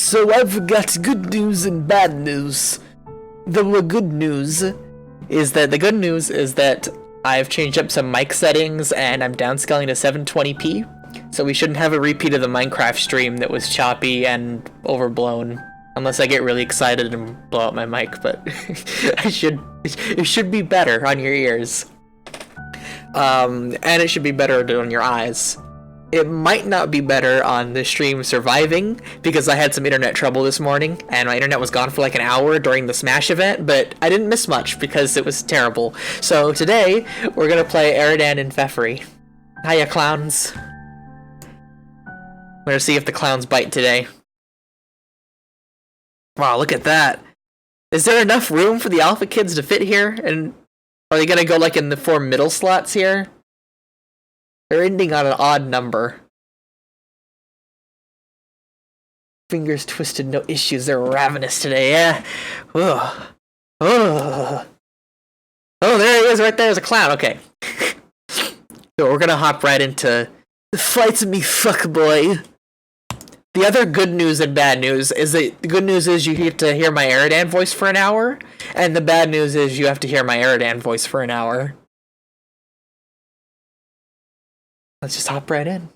So I've got good news and bad news. The good news is that I've changed up some mic settings and I'm downscaling to 720p. So we shouldn't have a repeat of the Minecraft stream that was choppy and overblown. Unless I get really excited and blow out my mic, but it should be better on your ears. And it should be better on your eyes. It might not be better on the stream surviving, because I had some internet trouble this morning, and my internet was gone for like an hour during the Smash event, but I didn't miss much because it was terrible. So today, we're gonna play Eridan and Feferi. Hiya, clowns. We're gonna see if the clowns bite today. Wow, look at that. Is there enough room for the alpha kids to fit here? And are they gonna go like in the 4 middle slots here? They're ending on an odd number. Fingers twisted, no issues. They're ravenous today, yeah. Ugh. Ugh. Oh, there he is right there. There's a clown. Okay. So we're gonna hop right into the fights me fuckboy. The other good news and bad news is that the good news is you get to hear my Eridan voice for an hour, and the bad news is you have to hear my Eridan voice for an hour. Let's just hop right in.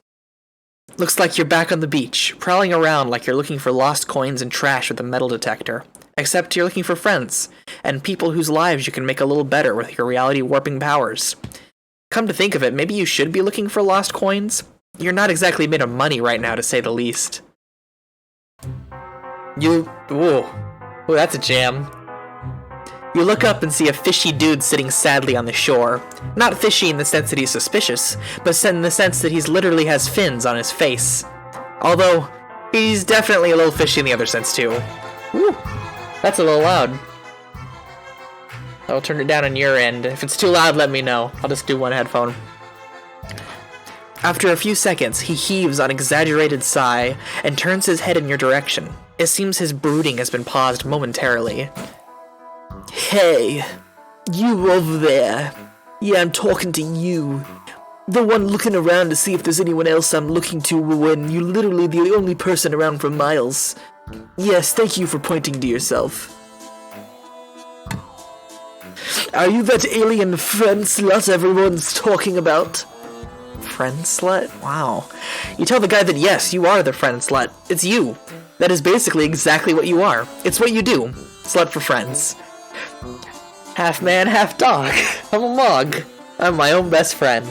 Looks like you're back on the beach, prowling around like you're looking for lost coins and trash with a metal detector. Except you're looking for friends, and people whose lives you can make a little better with your reality warping powers. Come to think of it, maybe you should be looking for lost coins? You're not exactly made of money right now, to say the least. Ooh, that's a jam. You look up and see a fishy dude sitting sadly on the shore. Not fishy in the sense that he's suspicious, but in the sense that he's literally has fins on his face. Although, he's definitely a little fishy in the other sense too. Ooh, that's a little loud. I'll turn it down on your end. If it's too loud, let me know. I'll just do one headphone. After a few seconds, he heaves an exaggerated sigh and turns his head in your direction. It seems his brooding has been paused momentarily. Hey, you over there. Yeah, I'm talking to you. The one looking around to see if there's anyone else I'm looking to when you're literally the only person around for miles. Yes, thank you for pointing to yourself. Are you that alien friend slut everyone's talking about? Friend slut? Wow. You tell the guy that yes, you are the friend slut. It's you. That is basically exactly what you are. It's what you do. Slut for friends. Half man, half dog. I'm a mug. I'm my own best friend.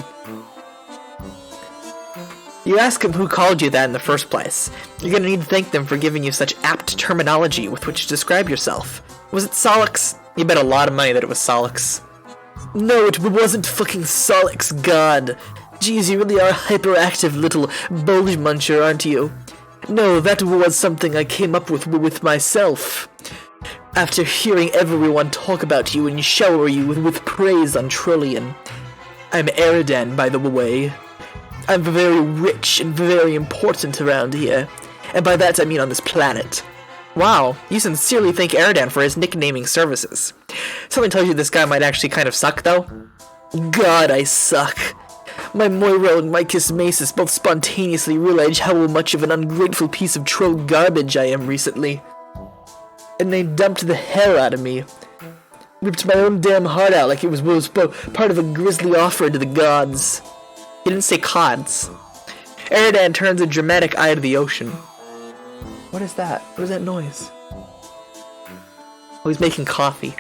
You ask him who called you that in the first place. You're gonna need to thank them for giving you such apt terminology with which to describe yourself. Was it Solix? You bet a lot of money that it was Solix. No, it wasn't fucking Solix, god. Geez, you really are a hyperactive little bulge muncher, aren't you? No, that was something I came up with myself. After hearing everyone talk about you and shower you with praise on Trillion. I'm Eridan, by the way. I'm very rich and very important around here. And by that I mean on this planet. Wow, you sincerely thank Eridan for his nicknaming services. Something tells you this guy might actually kind of suck, though. God, I suck. My Moira and Mycus Macis both spontaneously realized how much of an ungrateful piece of troll garbage I am recently. And they dumped the hell out of me. Ripped my own damn heart out like it was part of a grisly offer to the gods. He didn't say cods. Eridan turns a dramatic eye to the ocean. What is that? What is that noise? Oh, he's making coffee.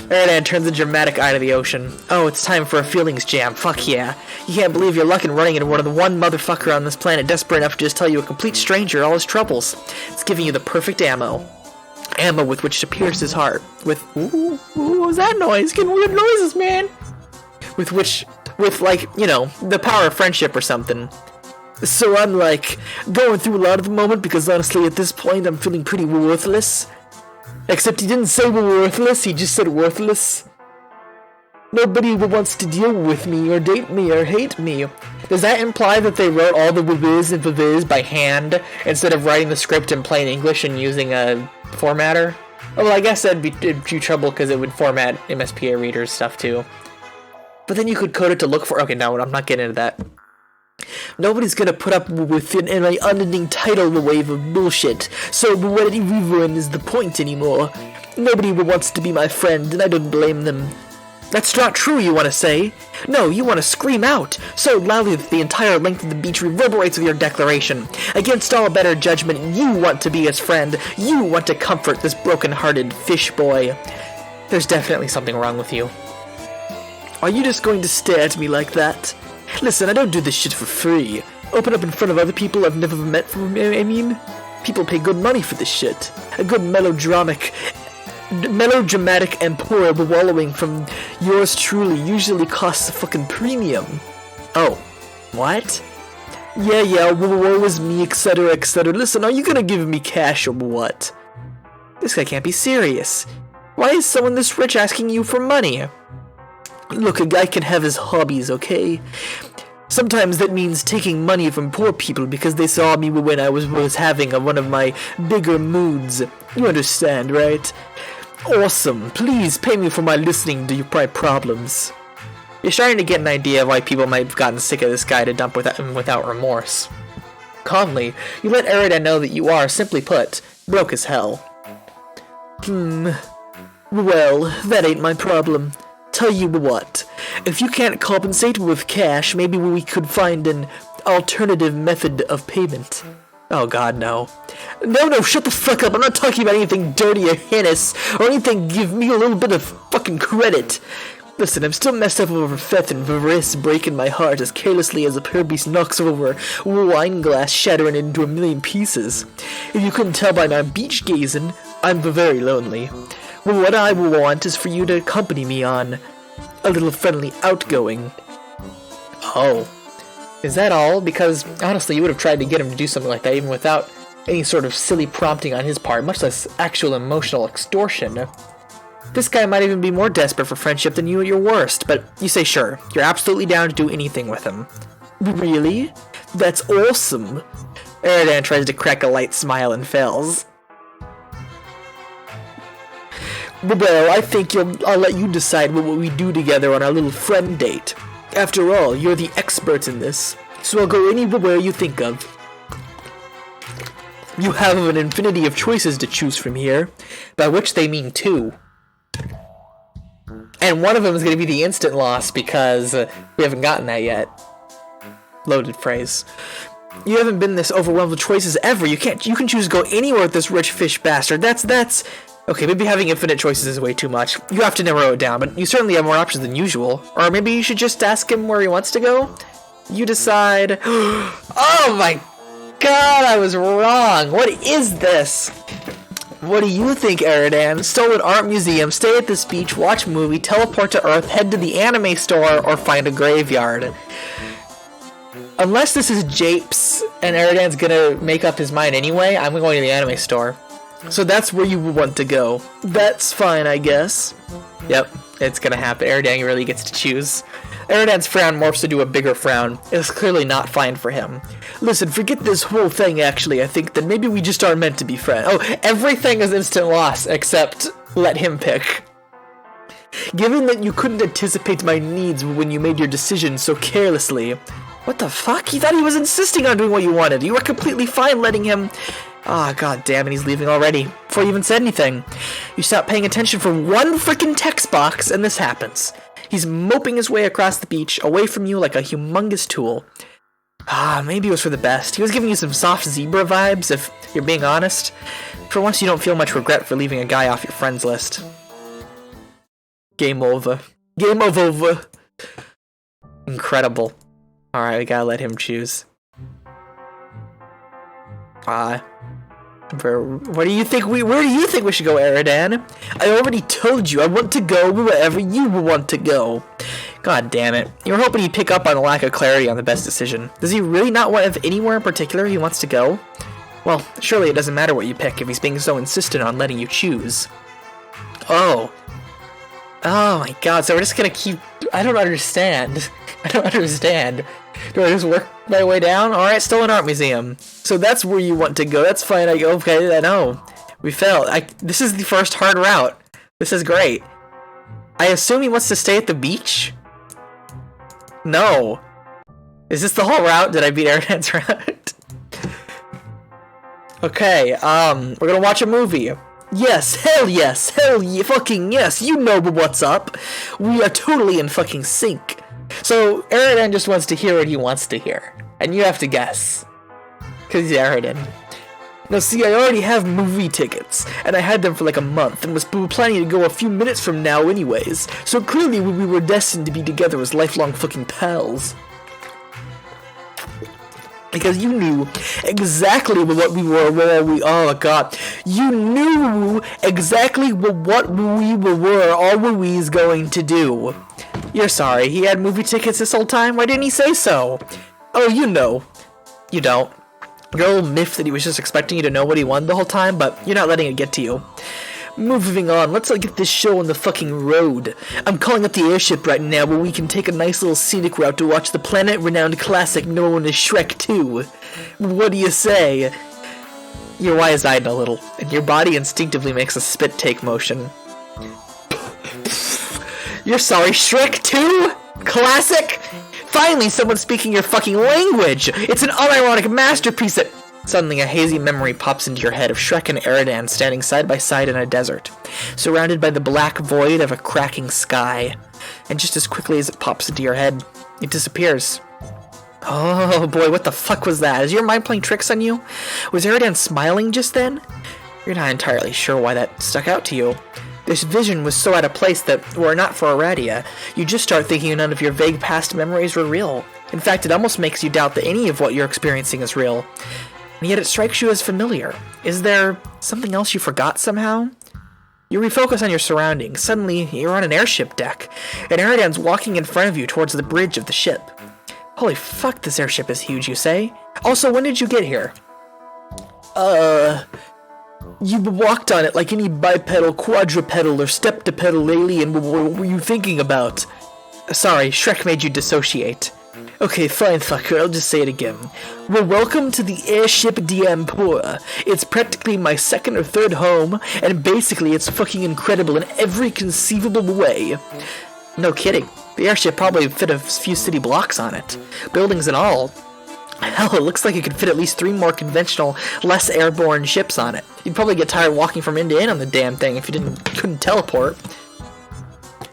Eridan turns a dramatic eye to the ocean. Oh, it's time for a feelings jam. Fuck yeah. You can't believe you're lucky running into the one motherfucker on this planet desperate enough to just tell you a complete stranger all his troubles. It's giving you the perfect ammo. Ammo with which to pierce his heart. With, ooh, what was that noise? Getting weird noises, man. With like, you know, the power of friendship or something. So I'm like, going through a lot at the moment because honestly at this point I'm feeling pretty worthless. Except he didn't say we're worthless, he just said worthless. Nobody wants to deal with me or date me or hate me. Does that imply that they wrote all the wiz and viz by hand instead of writing the script in plain English and using a formatter? Oh, well, I guess that'd be trouble because it would format MSPA readers stuff too. But then you could code it to look for... Okay, no, I'm not getting into that. Nobody's gonna put up with an unending tidal wave of bullshit, so what even is the point anymore? Nobody wants to be my friend, and I don't blame them. That's not true, you want to say? No, you want to scream out, so loudly that the entire length of the beach reverberates with your declaration. Against all better judgment, you want to be his friend. You want to comfort this broken-hearted fish boy. There's definitely something wrong with you. Are you just going to stare at me like that? Listen, I don't do this shit for free. Open up in front of other people I've never met people pay good money for this shit. A good melodramatic and poor wallowing from yours truly usually costs a fucking premium. Oh, what? Yeah, woe is me, etc, etc. Listen, are you gonna give me cash or what? This guy can't be serious. Why is someone this rich asking you for money? Look, a guy can have his hobbies, okay? Sometimes that means taking money from poor people because they saw me when I was having one of my bigger moods. You understand, right? Awesome. Please pay me for my listening to your problems. You're starting to get an idea of why people might have gotten sick of this guy to dump without remorse. Calmly, you let Eridan know that you are, simply put, broke as hell. Well, that ain't my problem. Tell you what, if you can't compensate with cash, maybe we could find an alternative method of payment. Oh god, no. No, shut the fuck up. I'm not talking about anything dirty or heinous, or anything give me a little bit of fucking credit. Listen, I'm still messed up over Feth and Varis breaking my heart as carelessly as a poor beast knocks over a wine glass, shattering it into a million pieces. If you couldn't tell by my beach gazing, I'm very lonely. Well, what I want is for you to accompany me on a little friendly outgoing. Oh. Is that all? Because, honestly, you would have tried to get him to do something like that even without any sort of silly prompting on his part, much less actual emotional extortion. This guy might even be more desperate for friendship than you at your worst, but you say sure. You're absolutely down to do anything with him. Really? That's awesome. Eridan tries to crack a light smile and fails. Well, I think I'll let you decide what we do together on our little friend date. After all, you're the expert in this, so I'll go anywhere you think of. You have an infinity of choices to choose from here, by which they mean two. And one of them is going to be the instant loss because we haven't gotten that yet. Loaded phrase. You haven't been this overwhelmed with choices ever. You can choose to go anywhere with this rich fish bastard. That's okay, maybe having infinite choices is way too much. You have to narrow it down, but you certainly have more options than usual. Or maybe you should just ask him where he wants to go? You decide. Oh my god, I was wrong. What is this? What do you think, Eridan? Stolen art museum, stay at this beach, watch movie, teleport to Earth, head to the anime store, or find a graveyard. Unless this is Japes and Eridan's gonna make up his mind anyway, I'm going to the anime store. So that's where you want to go. That's fine, I guess. Yep, it's gonna happen. Eridan really gets to choose. Eridan's frown morphs into a bigger frown. It's clearly not fine for him. Listen, forget this whole thing, actually. I think that maybe we just aren't meant to be friends. Oh, everything is instant loss, except let him pick. Given that you couldn't anticipate my needs when you made your decision so carelessly. What the fuck? He thought he was insisting on doing what you wanted. You were completely fine letting him... Ah, god damn it, he's leaving already. Before you even said anything. You stopped paying attention for one frickin' text box, and this happens. He's moping his way across the beach, away from you like a humongous tool. Ah, maybe it was for the best. He was giving you some soft zebra vibes, if you're being honest. For once, you don't feel much regret for leaving a guy off your friends list. Game over. Game over. Incredible. Alright, we gotta let him choose. Where do you think we should go, Eridan? I already told you I want to go wherever you want to go. God damn it. You were hoping he'd pick up on the lack of clarity on the best decision. Does he really not want anywhere in particular he wants to go? Well, surely it doesn't matter what you pick if he's being so insistent on letting you choose. Oh. Oh my god, so we're just gonna keep... I don't understand. I don't understand. Do I just work my way down? Alright, Stolen Art Museum. So that's where you want to go. That's fine. Okay, I know. We failed. This is the first hard route. This is great. I assume he wants to stay at the beach? No. Is this the whole route? Did I beat Eridan's route? Okay, we're gonna watch a movie. Yes, hell yeah, fucking yes, you know what's up. We are totally in fucking sync. So, Eridan just wants to hear what he wants to hear. And you have to guess. Because he's Eridan. Now see, I already have movie tickets, and I had them for like a month, and was planning to go a few minutes from now anyways, so clearly we were destined to be together as lifelong fucking pals. Because you knew exactly what we were, oh god, you knew exactly what we were, all Louis going to do. You're sorry, he had movie tickets this whole time? Why didn't he say so? Oh, you know. You don't. Your little myth that he was just expecting you to know what he wanted the whole time, but you're not letting it get to you. Moving on, let's get this show on the fucking road. I'm calling up the airship right now where we can take a nice little scenic route to watch the planet-renowned classic known as Shrek 2. What do you say? You're wise-eyed a little, and your body instinctively makes a spit-take motion. You're sorry, Shrek 2? Classic? Finally, someone's speaking your fucking language! It's an unironic masterpiece that... Suddenly, a hazy memory pops into your head of Shrek and Eridan standing side by side in a desert, surrounded by the black void of a cracking sky. And just as quickly as it pops into your head, it disappears. Oh boy, what the fuck was that? Is your mind playing tricks on you? Was Eridan smiling just then? You're not entirely sure why that stuck out to you. This vision was so out of place that, were it not for Aradia, you just start thinking none of your vague past memories were real. In fact, it almost makes you doubt that any of what you're experiencing is real. And yet it strikes you as familiar. Is there something else you forgot somehow? You refocus on your surroundings. Suddenly, you're on an airship deck, and Eridan's walking in front of you towards the bridge of the ship. Holy fuck, this airship is huge, you say? Also, when did you get here? You walked on it like any bipedal, quadrupedal, or steptopedal alien. What were you thinking about? Sorry, Shrek made you dissociate. Okay, fine, fucker, I'll just say it again. Well, welcome to the airship d'Ampura. It's practically my second or third home, and basically it's fucking incredible in every conceivable way. No kidding. The airship probably fit a few city blocks on it. Buildings and all. Hell, it looks like it could fit at least 3 more conventional, less airborne ships on it. You'd probably get tired walking from end to end on the damn thing if you couldn't teleport.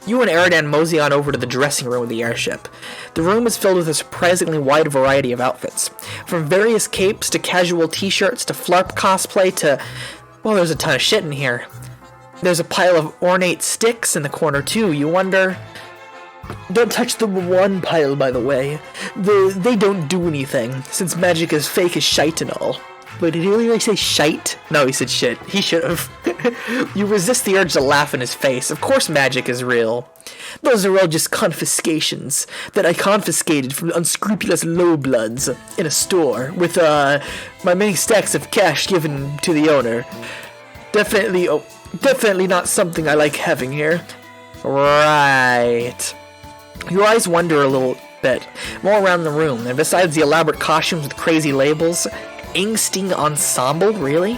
You and Eridan mosey on over to the dressing room of the airship. The room is filled with a surprisingly wide variety of outfits. From various capes to casual t-shirts to flarp cosplay to... well, there's a ton of shit in here. There's a pile of ornate sticks in the corner too. You wonder... Don't touch the one pile, by the way. They don't do anything, since magic is fake as shite and all. Wait, did he really say shite? No, he said shit. He should've. You resist the urge to laugh in his face. Of course magic is real. Those are all just confiscations that I confiscated from unscrupulous lowbloods in a store with, my many stacks of cash given to the owner. Definitely not something I like having here. Right. Your eyes wander a little bit, more around the room, and besides the elaborate costumes with crazy labels, angsting ensemble, really?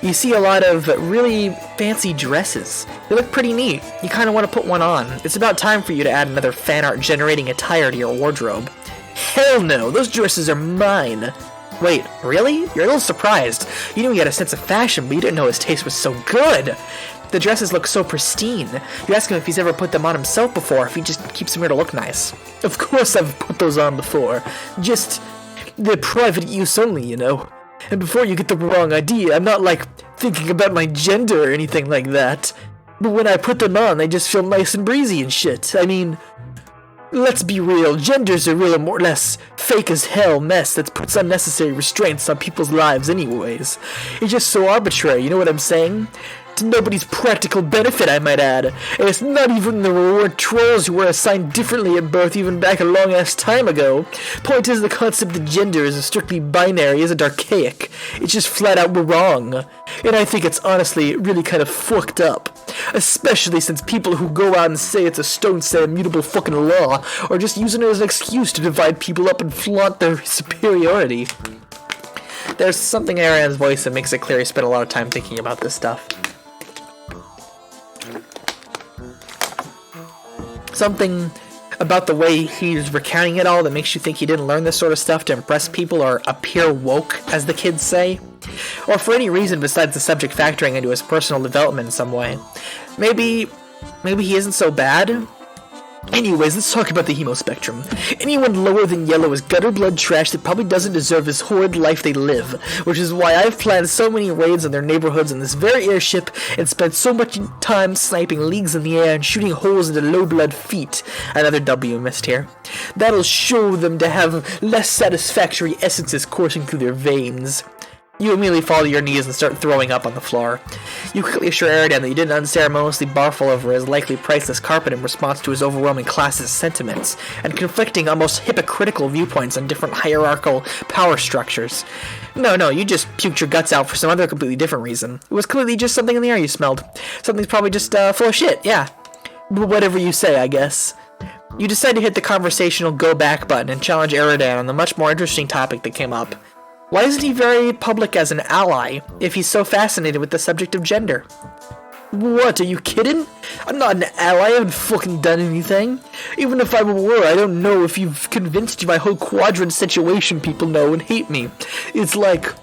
You see a lot of really fancy dresses. They look pretty neat. You kind of want to put one on. It's about time for you to add another fan art generating attire to your wardrobe. Hell no, those dresses are mine. Wait, really? You're a little surprised. You knew he had a sense of fashion, but you didn't know his taste was so good. The dresses look so pristine. You ask him if he's ever put them on himself before, if he just keeps them here to look nice. Of course I've put those on before. Just, they're private use only, you know. And before you get the wrong idea, I'm not, thinking about my gender or anything like that. But when I put them on, they just feel nice and breezy and shit. I mean, let's be real, gender's a real more or less fake as hell mess that puts unnecessary restraints on people's lives anyways. It's just so arbitrary, you know what I'm saying? To nobody's practical benefit, I might add. And it's not even the reward trolls who were assigned differently at birth even back a long-ass time ago. Point is, the concept that gender is strictly binary isn't archaic. It's just flat-out wrong. And I think it's honestly really kind of fucked up. Especially since people who go out and say it's a stone-set immutable fucking law are just using it as an excuse to divide people up and flaunt their superiority. There's something in Eridan's voice that makes it clear he spent a lot of time thinking about this stuff. Something about the way he's recounting it all that makes you think he didn't learn this sort of stuff to impress people or appear woke, as the kids say? Or for any reason besides the subject factoring into his personal development in some way. Maybe he isn't so bad? Anyways, let's talk about the hemo spectrum. Anyone lower than yellow is gutter blood trash that probably doesn't deserve this horrid life they live, which is why I've planned so many raids on their neighborhoods in this very airship and spent so much time sniping leagues in the air and shooting holes into low blood feet. Another W missed here. That'll show them to have less satisfactory essences coursing through their veins. You immediately fall to your knees and start throwing up on the floor. You quickly assure Eridan that you didn't unceremoniously barf all over his likely priceless carpet in response to his overwhelming classist sentiments, and conflicting, almost hypocritical viewpoints on different hierarchical power structures. No, you just puked your guts out for some other completely different reason. It was clearly just something in the air you smelled. Something's probably just full of shit, yeah. Whatever you say, I guess. You decide to hit the conversational go back button and challenge Eridan on the much more interesting topic that came up. Why isn't he very public as an ally, if he's so fascinated with the subject of gender? What, are you kidding? I'm not an ally, I haven't fucking done anything. Even if I were, I don't know if you've convinced you my whole quadrant situation people know and hate me. It's like,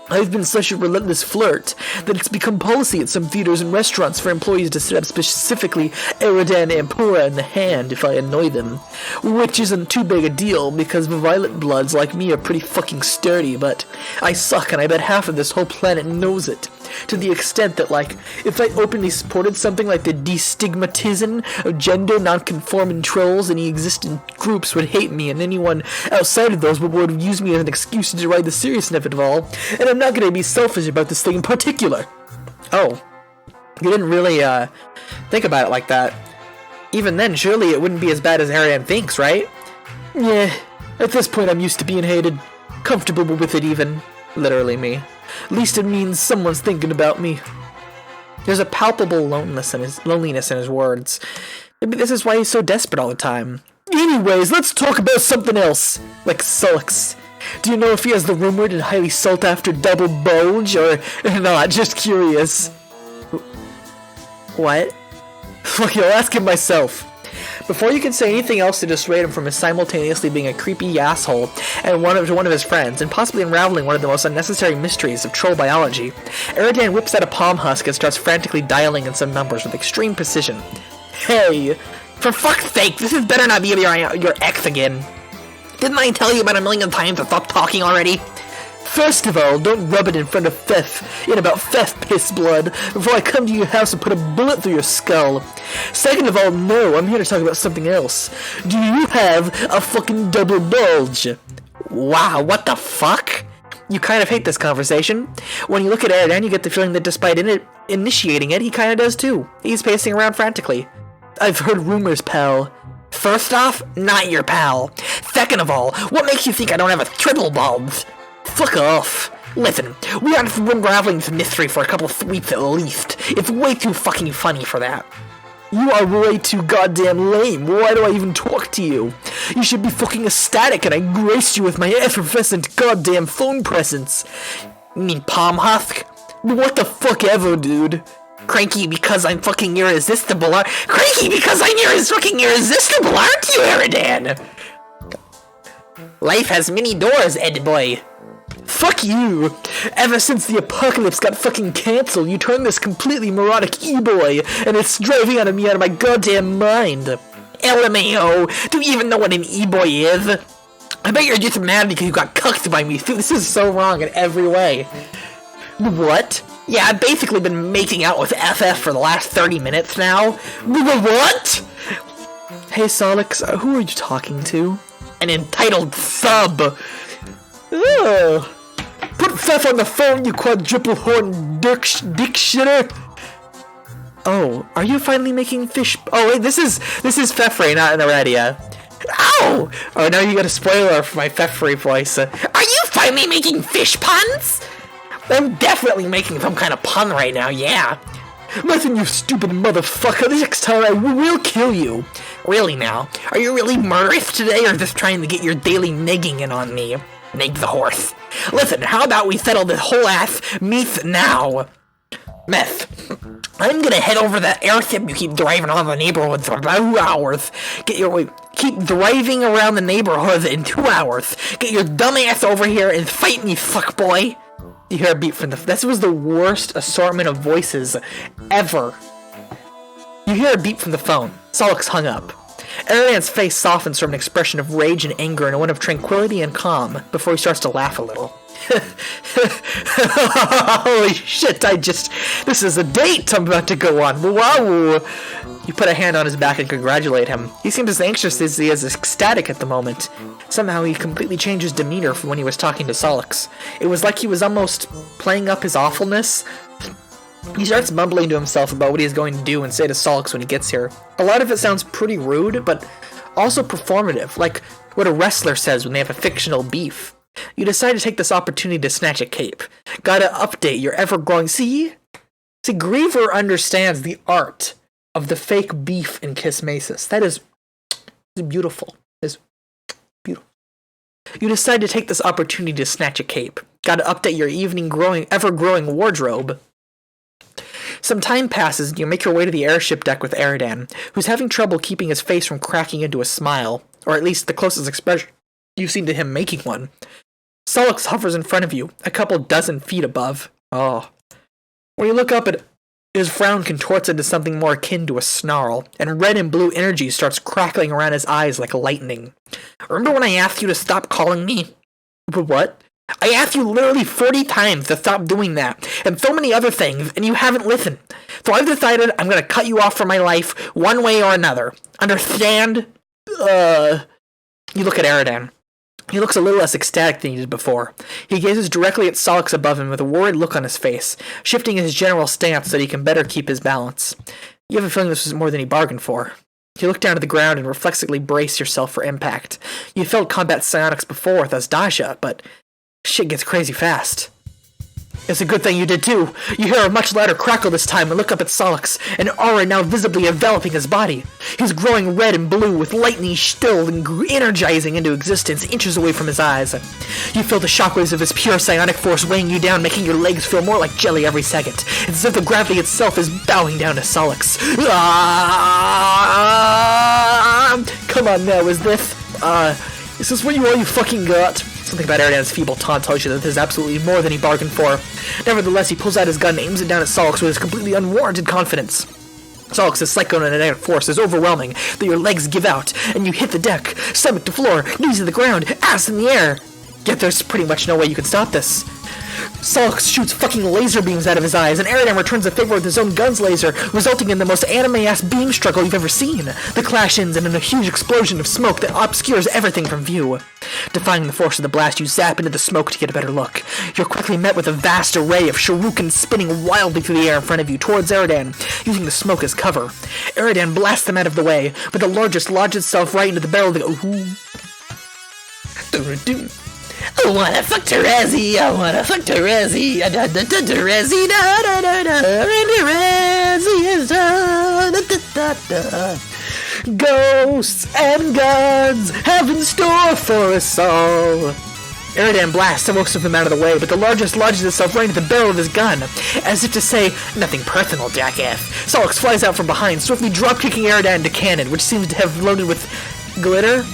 I've been such a relentless flirt that it's become policy at some theaters and restaurants for employees to set up specifically Eridan Ampura in the hand if I annoy them. Which isn't too big a deal because violet bloods like me are pretty fucking sturdy, but I suck and I bet half of this whole planet knows it. To the extent that, like, if I openly supported something like the destigmatizing of gender non-conforming trolls, any existing groups would hate me, and anyone outside of those would use me as an excuse to deride the seriousness of it all, and I'm not going to be selfish about this thing in particular. Oh, you didn't really, think about it like that. Even then, surely it wouldn't be as bad as Eridan thinks, right? Yeah, at this point I'm used to being hated. Comfortable with it even. Literally me. At least it means someone's thinking about me. There's a palpable loneliness in his words. Maybe this is why he's so desperate all the time. Anyways, let's talk about something else. Like sulks. Do you know if he has the rumored and highly sought-after double bulge, or not? Just curious. What? Fuck it, I'll ask him myself. Before you can say anything else to dissuade him from his simultaneously being a creepy asshole and one of his friends, and possibly unraveling one of the most unnecessary mysteries of troll biology, Eridan whips out a palm husk and starts frantically dialing in some numbers with extreme precision. Hey, for fuck's sake, this is better not be your ex again. Didn't I tell you about a million times to stop talking already? First of all, don't rub it in front of about Fef piss blood, before I come to your house and put a bullet through your skull. Second of all, no, I'm here to talk about something else. Do you have a fucking double bulge? Wow, what the fuck? You kind of hate this conversation. When you look at Eridan, you get the feeling that despite initiating it, he kind of does too. He's pacing around frantically. I've heard rumors, pal. First off, not your pal. Second of all, what makes you think I don't have a triple bulge? Fuck off. Listen, we have been unraveling this mystery for a couple of weeks at least. It's way too fucking funny for that. You are way too goddamn lame. Why do I even talk to you? You should be fucking ecstatic and I graced you with my effervescent goddamn phone presence. You mean palm husk? What the fuck ever, dude. Cranky because I'm fucking irresistible. Cranky because I'm fucking irresistible, aren't you, Eridan? Life has many doors, Ed boy. Fuck you! Ever since the apocalypse got fucking cancelled, you turned this completely neurotic e-boy, and it's driving me out of my goddamn mind. LMAO, do you even know what an e-boy is? I bet you're just mad because you got cucked by me. This is so wrong in every way. What? Yeah, I've basically been making out with FF for the last 30 minutes now. What? Hey, Solix, who are you talking to? An entitled sub. Ugh. Put Fef on the phone, you quadruple horn dick shitter. Oh, are you finally making fish? Oh wait, this is Feferi, not Eridan. Ow! Oh, now you got a spoiler for my Feferi voice. Are you finally making fish puns? I'm definitely making some kind of pun right now, yeah. Listen, you stupid motherfucker, the next time I will kill you. Really now? Are you really murderous today, or just trying to get your daily negging in on me? Neg the horse. Listen, how about we settle this whole ass meth now? Meth. I'm gonna head over that airship you keep driving on the neighborhood for about 2 hours. Get keep driving around the neighborhood in 2 hours. Get your dumb ass over here and fight me, fuckboy. You hear a beep from the... This was the worst assortment of voices ever. You hear a beep from the phone. Solix hung up. Eridan's face softens from an expression of rage and anger and one of tranquility and calm before he starts to laugh a little. Holy shit, this is a date I'm about to go on. Wow. You put a hand on his back and congratulate him. He seems as anxious as he is ecstatic at the moment. Somehow he completely changed his demeanor from when he was talking to Solix. It was like he was almost playing up his awfulness. He starts mumbling to himself about what he's going to do and say to Solix when he gets here. A lot of it sounds pretty rude, but also performative, like what a wrestler says when they have a fictional beef. You decide to take this opportunity to snatch a cape. Gotta update your ever-growing... See, Griever understands the art of the fake beef in Kiss Masis. That is beautiful. It's beautiful. You decide to take this opportunity to snatch a cape. Gotta update your ever-growing wardrobe. Some time passes and you make your way to the airship deck with Eridan, who's having trouble keeping his face from cracking into a smile, or at least the closest expression you've seen to him making one. Solix hovers in front of you, a couple dozen feet above. Oh. When you look up, his frown contorts into something more akin to a snarl, and red and blue energy starts crackling around his eyes like lightning. Remember when I asked you to stop calling me? What? I asked you literally 40 times to stop doing that, and so many other things, and you haven't listened. So I've decided I'm gonna cut you off from my life, one way or another. Understand? You look at Eridan. He looks a little less ecstatic than he did before. He gazes directly at Solix above him with a worried look on his face, shifting his general stance so that he can better keep his balance. You have a feeling this was more than he bargained for. You look down to the ground and reflexively brace yourself for impact. You felt combat psionics before with Asdaja, but shit gets crazy fast. It's a good thing you did too. You hear a much louder crackle this time and look up at Solix, an aura now visibly enveloping his body. He's growing red and blue with lightning stilled and energizing into existence inches away from his eyes. You feel the shockwaves of his pure psionic force weighing you down, making your legs feel more like jelly every second. It's as if the gravity itself is bowing down to Solix. Come on now, is this what you fucking got? Something about Eridan's feeble taunt tells you that this is absolutely more than he bargained for. Nevertheless, he pulls out his gun and aims it down at Solix with his completely unwarranted confidence. Solix's psychokinetic force is overwhelming that your legs give out, and you hit the deck, stomach to floor, knees to the ground, ass in the air. Yet there's pretty much no way you can stop this. Solix shoots fucking laser beams out of his eyes, and Eridan returns the favor with his own gun's laser, resulting in the most anime-ass beam struggle you've ever seen. The clash ends in a huge explosion of smoke that obscures everything from view. Defying the force of the blast, you zap into the smoke to get a better look. You're quickly met with a vast array of shurikens spinning wildly through the air in front of you towards Eridan, using the smoke as cover. Eridan blasts them out of the way, but the largest lodges itself right into the barrel of the... I wanna fuck Terezi, I wanna fuck Terezi, Terezi, Terezi, ghosts and guns have in store for us all. Eridan blasts most of them out of the way, but the largest lodges itself right into the barrel of his gun, as if to say, nothing personal, jackass. Solix flies out from behind, swiftly drop-kicking Eridan into cannon, which seems to have loaded with glitter.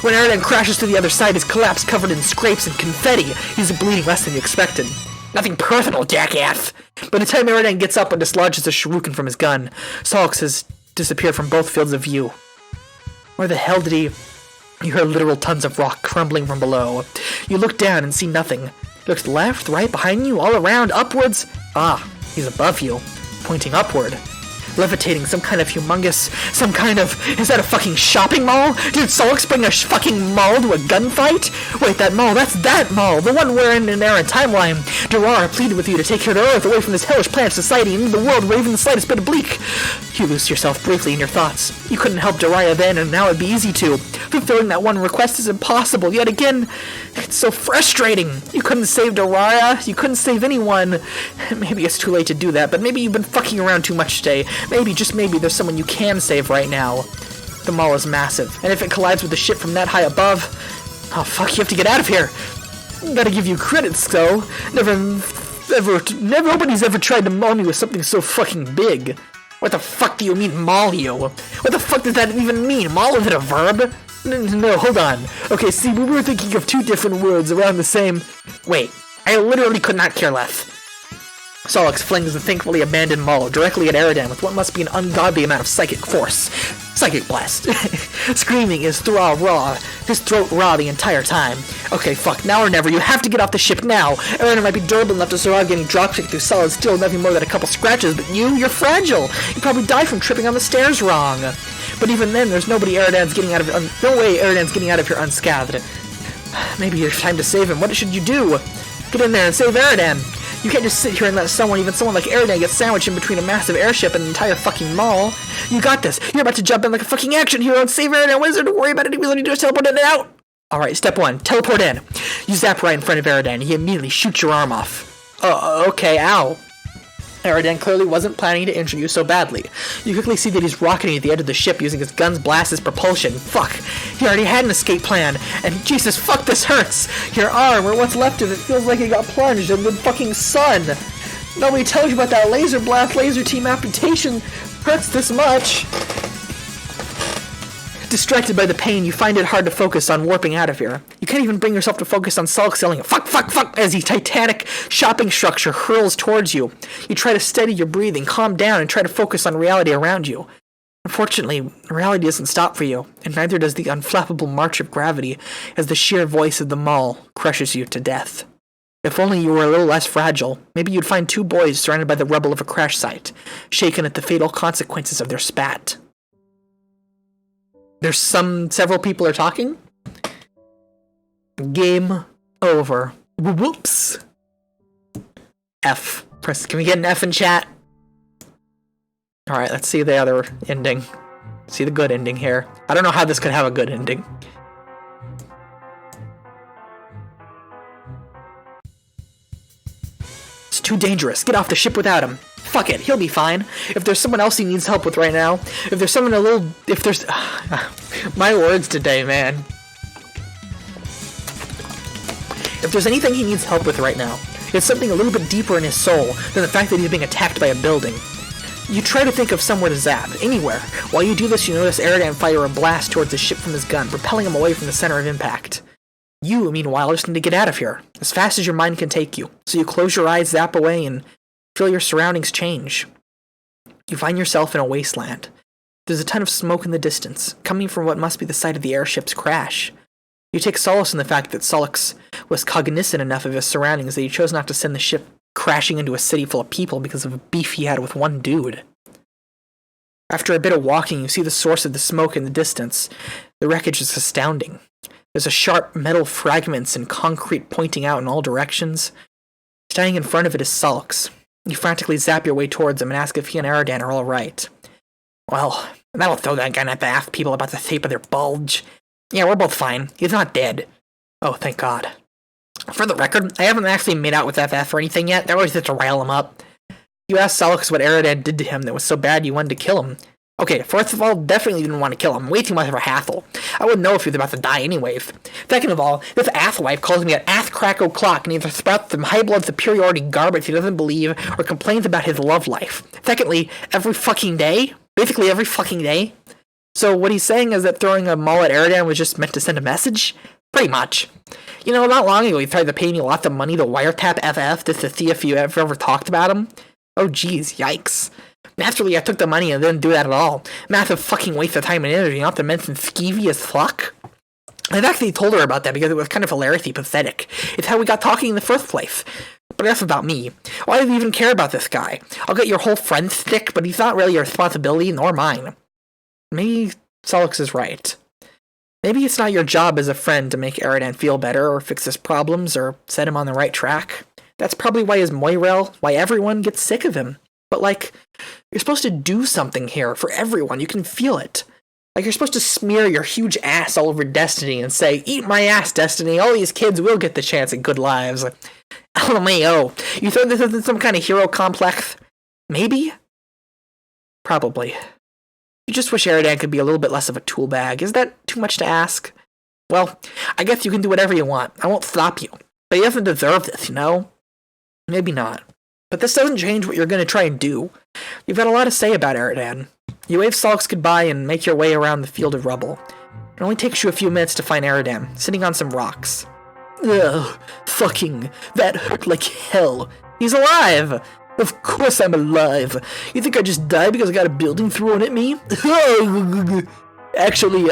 When Eridan crashes to the other side, his collapse covered in scrapes and confetti. He's bleeding less than you expected. Nothing personal, jackass. By the time Eridan gets up and dislodges a shuriken from his gun, Solix has disappeared from both fields of view. Where the hell did he... You hear literal tons of rock crumbling from below. You look down and see nothing. He looks left, right, behind you, all around, upwards. Ah, he's above you, pointing upward. Levitating, some kind of humongous, is that a fucking shopping mall? Did Solix bring a fucking mall to a gunfight? Wait, that mall, that's that mall, the one where in an era timeline, Durar pleaded with you to take her to Earth away from this hellish planet society and into the world where even the slightest bit of bleak. You lose yourself briefly in your thoughts. You couldn't help Daria then, and now it'd be easy to. Fulfilling that one request is impossible, yet again, it's so frustrating. You couldn't save Daria, you couldn't save anyone. Maybe it's too late to do that, but maybe you've been fucking around too much today. Maybe, just maybe, there's someone you can save right now. The mall is massive, and if it collides with the ship from that high above... Oh, fuck, you have to get out of here! Gotta give you credits, though. Nobody's ever tried to maul me with something so fucking big. What the fuck do you mean, maul you? What the fuck does that even mean? Maul, is it a verb? No, hold on. Okay, see, we were thinking of two different words around the same... Wait, I literally could not care less. Solix flings the thankfully abandoned maul directly at Eridan with what must be an ungodly amount of psychic force. Psychic blast. Screaming his throat raw the entire time. Okay, fuck, now or never, you have to get off the ship now. Eridan might be durable enough to survive getting dropkicked through solid steel, nothing more than a couple scratches, but you're fragile. You probably die from tripping on the stairs wrong. But even then, there's no way Eridan's getting out of here unscathed. Maybe it's time to save him. What should you do? Get in there and save Eridan. You can't just sit here and let someone like Eridan, get sandwiched in between a massive airship and an entire fucking mall. You got this. You're about to jump in like a fucking action hero and save Eridan. What is there to worry about? All you do is teleport in and out. Alright, step 1. Teleport in. You zap right in front of Eridan. He immediately shoots your arm off. Okay, ow. Eridan clearly wasn't planning to injure you so badly. You quickly see that he's rocketing at the edge of the ship using his gun's blast as propulsion. Fuck. He already had an escape plan. And Jesus, fuck, this hurts. Your arm, or what's left of it, feels like it got plunged in the fucking sun. Nobody tells you about that laser blast laser team amputation hurts this much. Distracted by the pain, you find it hard to focus on warping out of here. You can't even bring yourself to focus on Sulk yelling, fuck, fuck, fuck, as the titanic shopping structure hurls towards you. You try to steady your breathing, calm down, and try to focus on reality around you. Unfortunately, reality doesn't stop for you, and neither does the unflappable march of gravity as the sheer voice of the maul crushes you to death. If only you were a little less fragile, maybe you'd find two boys surrounded by the rubble of a crash site, shaken at the fatal consequences of their spat. There's several people are talking. Game over. Whoops. F. Can we get an F in chat? Alright, let's see the other ending. See the good ending here. I don't know how this could have a good ending. It's too dangerous. Get off the ship without him. Fuck it, he'll be fine. If there's someone else he needs help with right now, if there's my words today, man. If there's anything he needs help with right now, it's something a little bit deeper in his soul than the fact that he's being attacked by a building. You try to think of somewhere to zap, anywhere. While you do this, you notice Eridan fire a blast towards the ship from his gun, propelling him away from the center of impact. You, meanwhile, just need to get out of here, as fast as your mind can take you. So you close your eyes, zap away, and feel your surroundings change. You find yourself in a wasteland. There's a ton of smoke in the distance, coming from what must be the site of the airship's crash. You take solace in the fact that Solix was cognizant enough of his surroundings that he chose not to send the ship crashing into a city full of people because of a beef he had with one dude. After a bit of walking, you see the source of the smoke in the distance. The wreckage is astounding. There's a sharp metal fragments and concrete pointing out in all directions. Standing in front of it is Solix. You frantically zap your way towards him and ask if he and Eridan are alright. Well, that'll throw that guy not to ask people about the shape of their bulge. Yeah, we're both fine. He's not dead. Oh, thank God. For the record, I haven't actually made out with FF or anything yet. They're always just to rile him up. You asked Solix what Eridan did to him that was so bad you wanted to kill him. Okay, first of all, definitely didn't want to kill him. Way too much of a hassle. I wouldn't know if he was about to die anyway. Second of all, this asswife calls me an ass-crack-o'-clock and either sprouts some high-blood superiority garbage he doesn't believe or complains about his love life. Secondly, every fucking day? Basically every fucking day? So what he's saying is that throwing a maul at Eridan was just meant to send a message? Pretty much. You know, not long ago he tried to pay me lots of money to wiretap FF just to see if you ever talked about him. Oh geez, yikes. Naturally, I took the money and didn't do that at all. Massive fucking waste of time and energy, not to mention skeevy as fuck. I've actually told her about that because it was kind of hilariously pathetic. It's how we got talking in the first place. But that's about me. Why do you even care about this guy? I'll get your whole friend stick, but he's not really your responsibility, nor mine. Maybe Solix is right. Maybe it's not your job as a friend to make Eridan feel better, or fix his problems, or set him on the right track. That's probably why his Moirel, why everyone gets sick of him. But, like, you're supposed to do something here for everyone. You can feel it. Like, you're supposed to smear your huge ass all over Destiny and say, eat my ass, Destiny. All these kids will get the chance at good lives. LMAO. You throw this into some kind of hero complex? Maybe? Probably. You just wish Eridan could be a little bit less of a tool bag. Is that too much to ask? Well, I guess you can do whatever you want. I won't stop you. But he doesn't deserve this, you know? Maybe not. But this doesn't change what you're going to try and do. You've got a lot to say about Eridan. You wave Solix goodbye and make your way around the field of rubble. It only takes you a few minutes to find Eridan, sitting on some rocks. Ugh, fucking, that hurt like hell. He's alive! Of course I'm alive. You think I just died because I got a building thrown at me? Actually,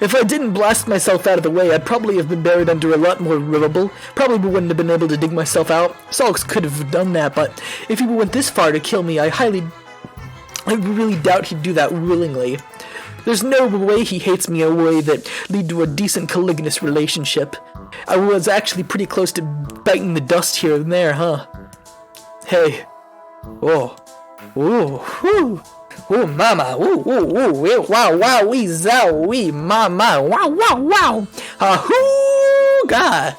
if I didn't blast myself out of the way, I'd probably have been buried under a lot more rubble. Probably wouldn't have been able to dig myself out. Solix could have done that, but if he went this far to kill me, I really doubt he'd do that willingly. There's no way he hates me in a way that lead to a decent colligonous relationship. I was actually pretty close to biting the dust here and there, huh? Hey. Oh. Ooh. Whoo. Ooh, mama. Ooh, ooh, ooh. Wow, wow, wee, zow, wee, mama. Wow, wow, wow. Ahoo, God.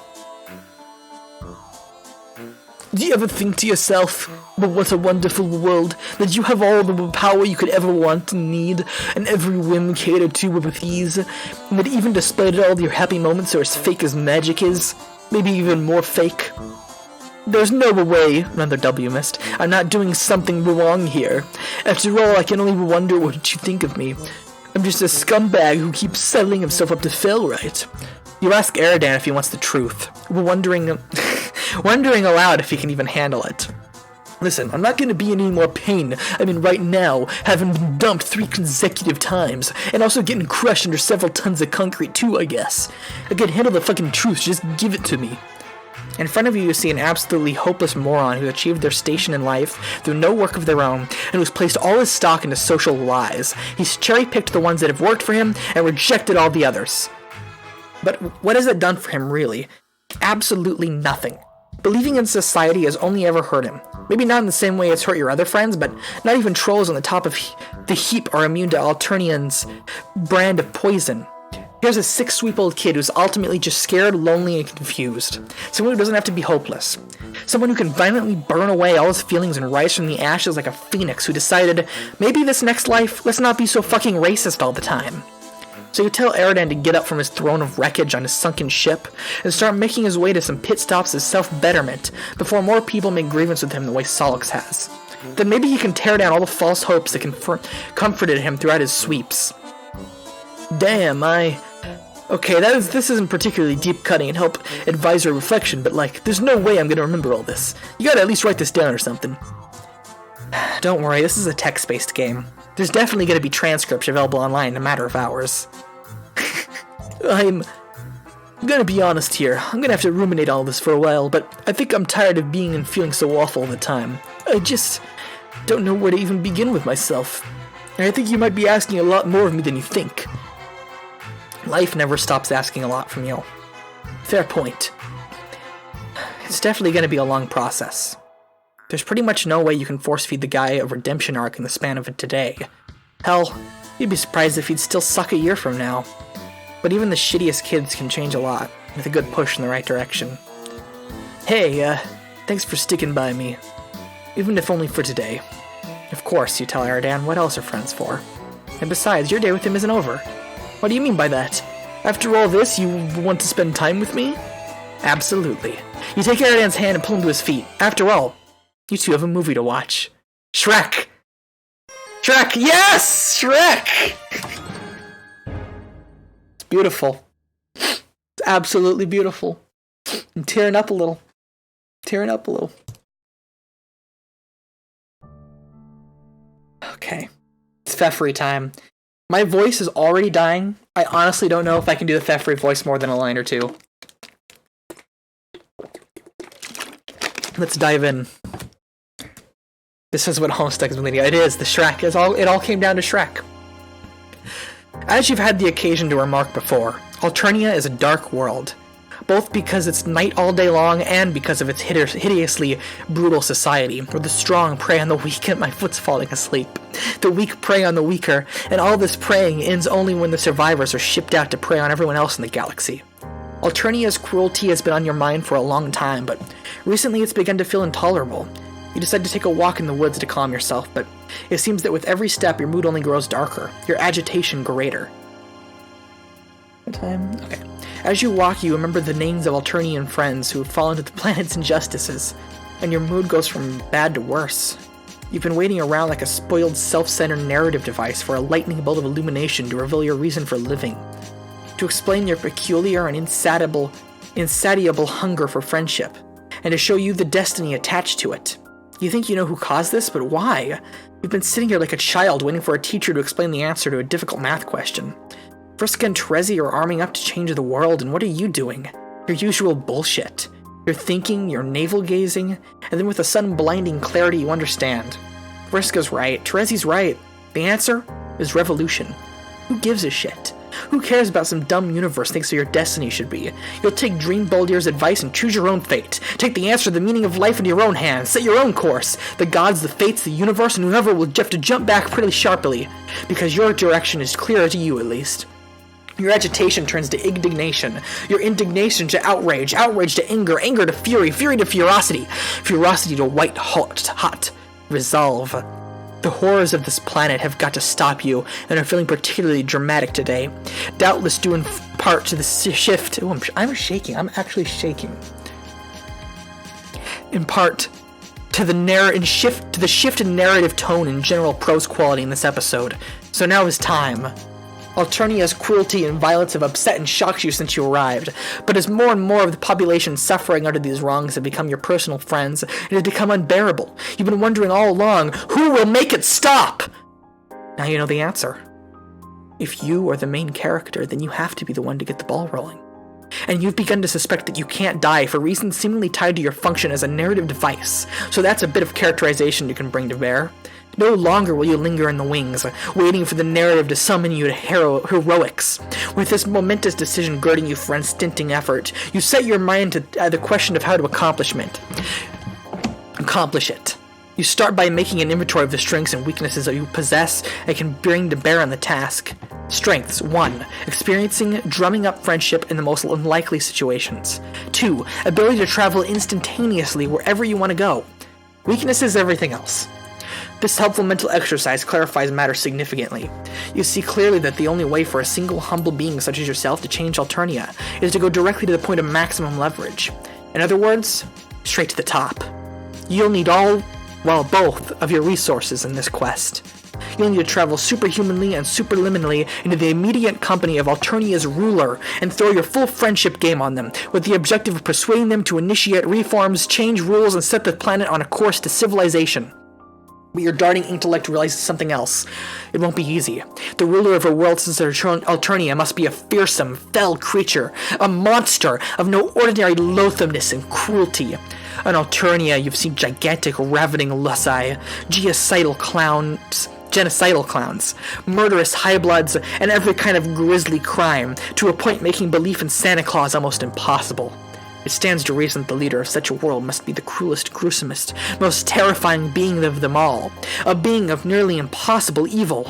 Do you ever think to yourself, but what a wonderful world, that you have all the power you could ever want and need, and every whim catered to with ease, and that even despite all your happy moments are as fake as magic is, maybe even more fake? There's no way, another W missed, I'm not doing something wrong here. After all, I can only wonder what you think of me. I'm just a scumbag who keeps settling himself up to fail, right? You ask Eridan if he wants the truth, wondering aloud if he can even handle it. Listen, I'm not gonna be in any more pain. I mean, right now, having been dumped 3 consecutive times, and also getting crushed under several tons of concrete too, I guess. I can handle the fucking truth, just give it to me. In front of you see an absolutely hopeless moron who achieved their station in life through no work of their own, and who's placed all his stock into social lies. He's cherry-picked the ones that have worked for him, and rejected all the others. But what has it done for him, really? Absolutely nothing. Believing in society has only ever hurt him. Maybe not in the same way it's hurt your other friends, but not even trolls on the top of the heap are immune to Alternian's brand of poison. Here's a 6-sweep-old kid who's ultimately just scared, lonely, and confused. Someone who doesn't have to be hopeless. Someone who can violently burn away all his feelings and rise from the ashes like a phoenix who decided, maybe this next life, let's not be so fucking racist all the time. So you tell Eridan to get up from his throne of wreckage on his sunken ship and start making his way to some pit stops of self-betterment before more people make grievance with him the way Solix has. Then maybe he can tear down all the false hopes that comforted him throughout his sweeps. Damn, okay, this isn't particularly deep-cutting and help advisory reflection, but there's no way I'm gonna remember all this. You gotta at least write this down or something. Don't worry, this is a text-based game. There's definitely gonna be transcripts available online in a matter of hours. I'm gonna be honest here. I'm gonna have to ruminate all this for a while, but I think I'm tired of being and feeling so awful all the time. I just don't know where to even begin with myself. And I think you might be asking a lot more of me than you think. Life never stops asking a lot from you. Fair point. It's definitely gonna be a long process. There's pretty much no way you can force-feed the guy a redemption arc in the span of a today. Hell, you'd be surprised if he'd still suck a year from now. But even the shittiest kids can change a lot, with a good push in the right direction. Hey, thanks for sticking by me. Even if only for today. Of course, you tell Eridan, what else are friends for? And besides, your day with him isn't over. What do you mean by that? After all this, you want to spend time with me? Absolutely. You take Eridan's hand and pull him to his feet. After all, you two have a movie to watch. Shrek! Shrek! Yes! Shrek! It's beautiful. It's absolutely beautiful. I'm tearing up a little. Tearing up a little. Okay. It's Feferi time. My voice is already dying. I honestly don't know if I can do the Feferi voice more than a line or two. Let's dive in. This is what Homestuck is leading. It is the Shrek. It all came down to Shrek. As you've had the occasion to remark before, Alternia is a dark world, both because it's night all day long and because of its hideously brutal society, where the strong prey on the weak and my foot's falling asleep. The weak prey on the weaker, and all this preying ends only when the survivors are shipped out to prey on everyone else in the galaxy. Alternia's cruelty has been on your mind for a long time, but recently it's begun to feel intolerable. You decide to take a walk in the woods to calm yourself, but it seems that with every step your mood only grows darker, your agitation greater. What time? Okay. As you walk, you remember the names of Alternian friends who have fallen to the planet's injustices, and your mood goes from bad to worse. You've been waiting around like a spoiled, self-centered narrative device for a lightning bolt of illumination to reveal your reason for living. To explain your peculiar and insatiable hunger for friendship, and to show you the destiny attached to it. You think you know who caused this, but why? You've been sitting here like a child waiting for a teacher to explain the answer to a difficult math question. Vriska and Terezi are arming up to change the world, and what are you doing? Your usual bullshit. You're thinking, you're navel-gazing, and then with a sudden blinding clarity you understand. Vriska's right, Terezi's right. The answer is revolution. Who gives a shit? Who cares about some dumb universe thinks what your destiny should be? You'll take Dream Boldier's advice and choose your own fate. Take the answer to the meaning of life into your own hands. Set your own course. The gods, the fates, the universe, and whoever will have to jump back pretty sharply. Because your direction is clearer to you, at least. Your agitation turns to indignation. Your indignation to outrage. Outrage to anger. Anger to fury. Fury to ferocity. Ferocity to hot resolve. The horrors of this planet have got to stop you and are feeling particularly dramatic today. Doubtless due in part to the shift... Oh, I'm shaking. I'm actually shaking. In part to the shift in narrative tone and general prose quality in this episode. So now is time. Alternia's cruelty and violence have upset and shocked you since you arrived, but as more and more of the population suffering under these wrongs have become your personal friends, it has become unbearable. You've been wondering all along, who will make it stop? Now you know the answer. If you are the main character, then you have to be the one to get the ball rolling. And you've begun to suspect that you can't die for reasons seemingly tied to your function as a narrative device, so that's a bit of characterization you can bring to bear. No longer will you linger in the wings, waiting for the narrative to summon you to heroics. With this momentous decision girding you for unstinting effort, you set your mind to the question of how to accomplish it. You start by making an inventory of the strengths and weaknesses that you possess and can bring to bear on the task. Strengths: 1. Experiencing drumming up friendship in the most unlikely situations. 2. Ability to travel instantaneously wherever you want to go. Weaknesses: everything else. This helpful mental exercise clarifies matters significantly. You see clearly that the only way for a single humble being such as yourself to change Alternia is to go directly to the point of maximum leverage. In other words, straight to the top. You'll need both of your resources in this quest. You'll need to travel superhumanly and superliminally into the immediate company of Alternia's ruler and throw your full friendship game on them, with the objective of persuading them to initiate reforms, change rules, and set the planet on a course to civilization. But your darting intellect realizes something else. It won't be easy. The ruler of a world since Alternia must be a fearsome, fell creature, a monster of no ordinary loathsomeness and cruelty. On Alternia, you've seen gigantic, ravening loci, genocidal clowns, murderous highbloods, and every kind of grisly crime, to a point making belief in Santa Claus almost impossible. It stands to reason that the leader of such a world must be the cruelest, gruesomest, most terrifying being of them all, a being of nearly impossible evil.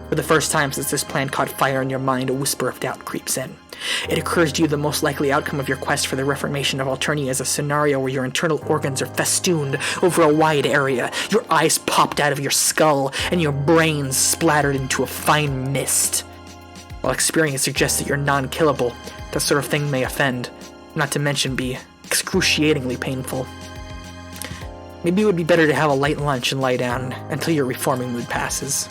For the first time since this plan caught fire in your mind, a whisper of doubt creeps in. It occurs to you the most likely outcome of your quest for the reformation of Alternia is a scenario where your internal organs are festooned over a wide area, your eyes popped out of your skull, and your brains splattered into a fine mist. While experience suggests that you're non-killable, that sort of thing may offend, not to mention be excruciatingly painful. Maybe it would be better to have a light lunch and lie down until your reforming mood passes.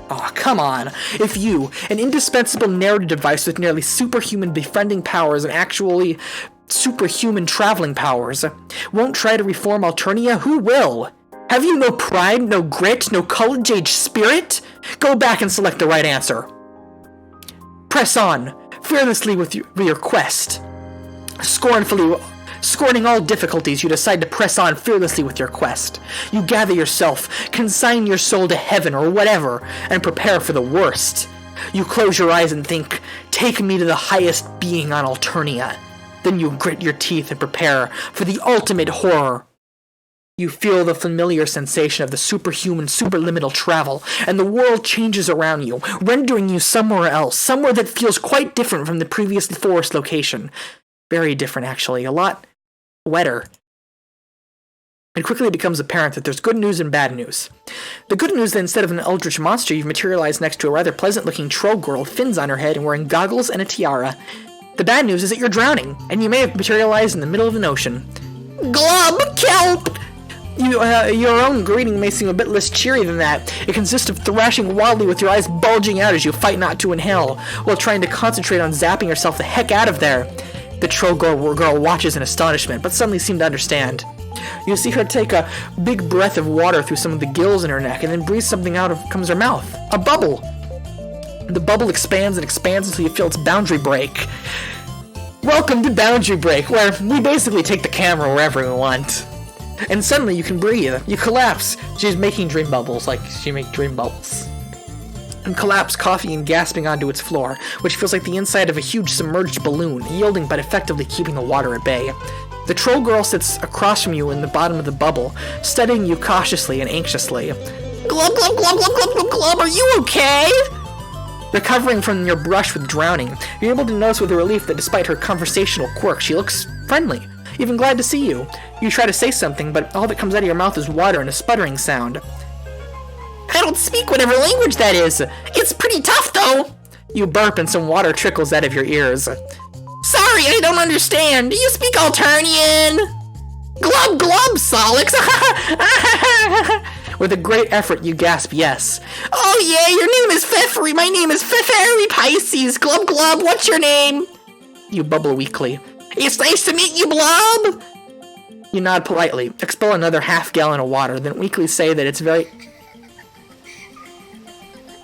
Oh, come on! If you, an indispensable narrative device with nearly superhuman befriending powers and actually superhuman traveling powers, won't try to reform Alternia, who will? Have you no pride, no grit, no college-age spirit? Go back and select the right answer. Press on, fearlessly with your quest. Scorning all difficulties, you decide to press on fearlessly with your quest. You gather yourself, consign your soul to heaven or whatever, and prepare for the worst. You close your eyes and think, take me to the highest being on Alternia. Then you grit your teeth and prepare for the ultimate horror. You feel the familiar sensation of the superhuman, superliminal travel, and the world changes around you, rendering you somewhere else, somewhere that feels quite different from the previous forest location. Very different, actually. A lot wetter. It quickly becomes apparent that there's good news and bad news. The good news is that instead of an eldritch monster, you've materialized next to a rather pleasant-looking troll girl with fins on her head and wearing goggles and a tiara. The bad news is that you're drowning, and you may have materialized in the middle of an ocean. Glub! Kelp! Your own greeting may seem a bit less cheery than that. It consists of thrashing wildly with your eyes bulging out as you fight not to inhale, while trying to concentrate on zapping yourself the heck out of there. The troll girl watches in astonishment, but suddenly seems to understand. You see her take a big breath of water through some of the gills in her neck, and then breathe something out of comes her mouth. A bubble! The bubble expands and expands until you feel its boundary break. Welcome to Boundary Break, where we basically take the camera wherever we want. And suddenly you can breathe. You collapse. She's making dream bubbles, like she makes dream bubbles. And collapse, coughing and gasping onto its floor, which feels like the inside of a huge submerged balloon, yielding but effectively keeping the water at bay. The troll girl sits across from you in the bottom of the bubble, studying you cautiously and anxiously. Glub, glub, glub, glub, glub, glub, glub, are you okay? Recovering from your brush with drowning, you're able to notice with relief that despite her conversational quirk, she looks friendly, even glad to see you. You try to say something, but all that comes out of your mouth is water and a sputtering sound. I don't speak whatever language that is. It's pretty tough, though. You burp and some water trickles out of your ears. Sorry, I don't understand. Do you speak Alternian? Glub, glub, Solix. With a great effort, you gasp yes. Oh yeah, your name is Feferi. My name is Feferi Pisces. Glub, glub, what's your name? You bubble weakly. It's nice to meet you, Blob. You nod politely, expel another half-gallon of water, then weakly say that it's very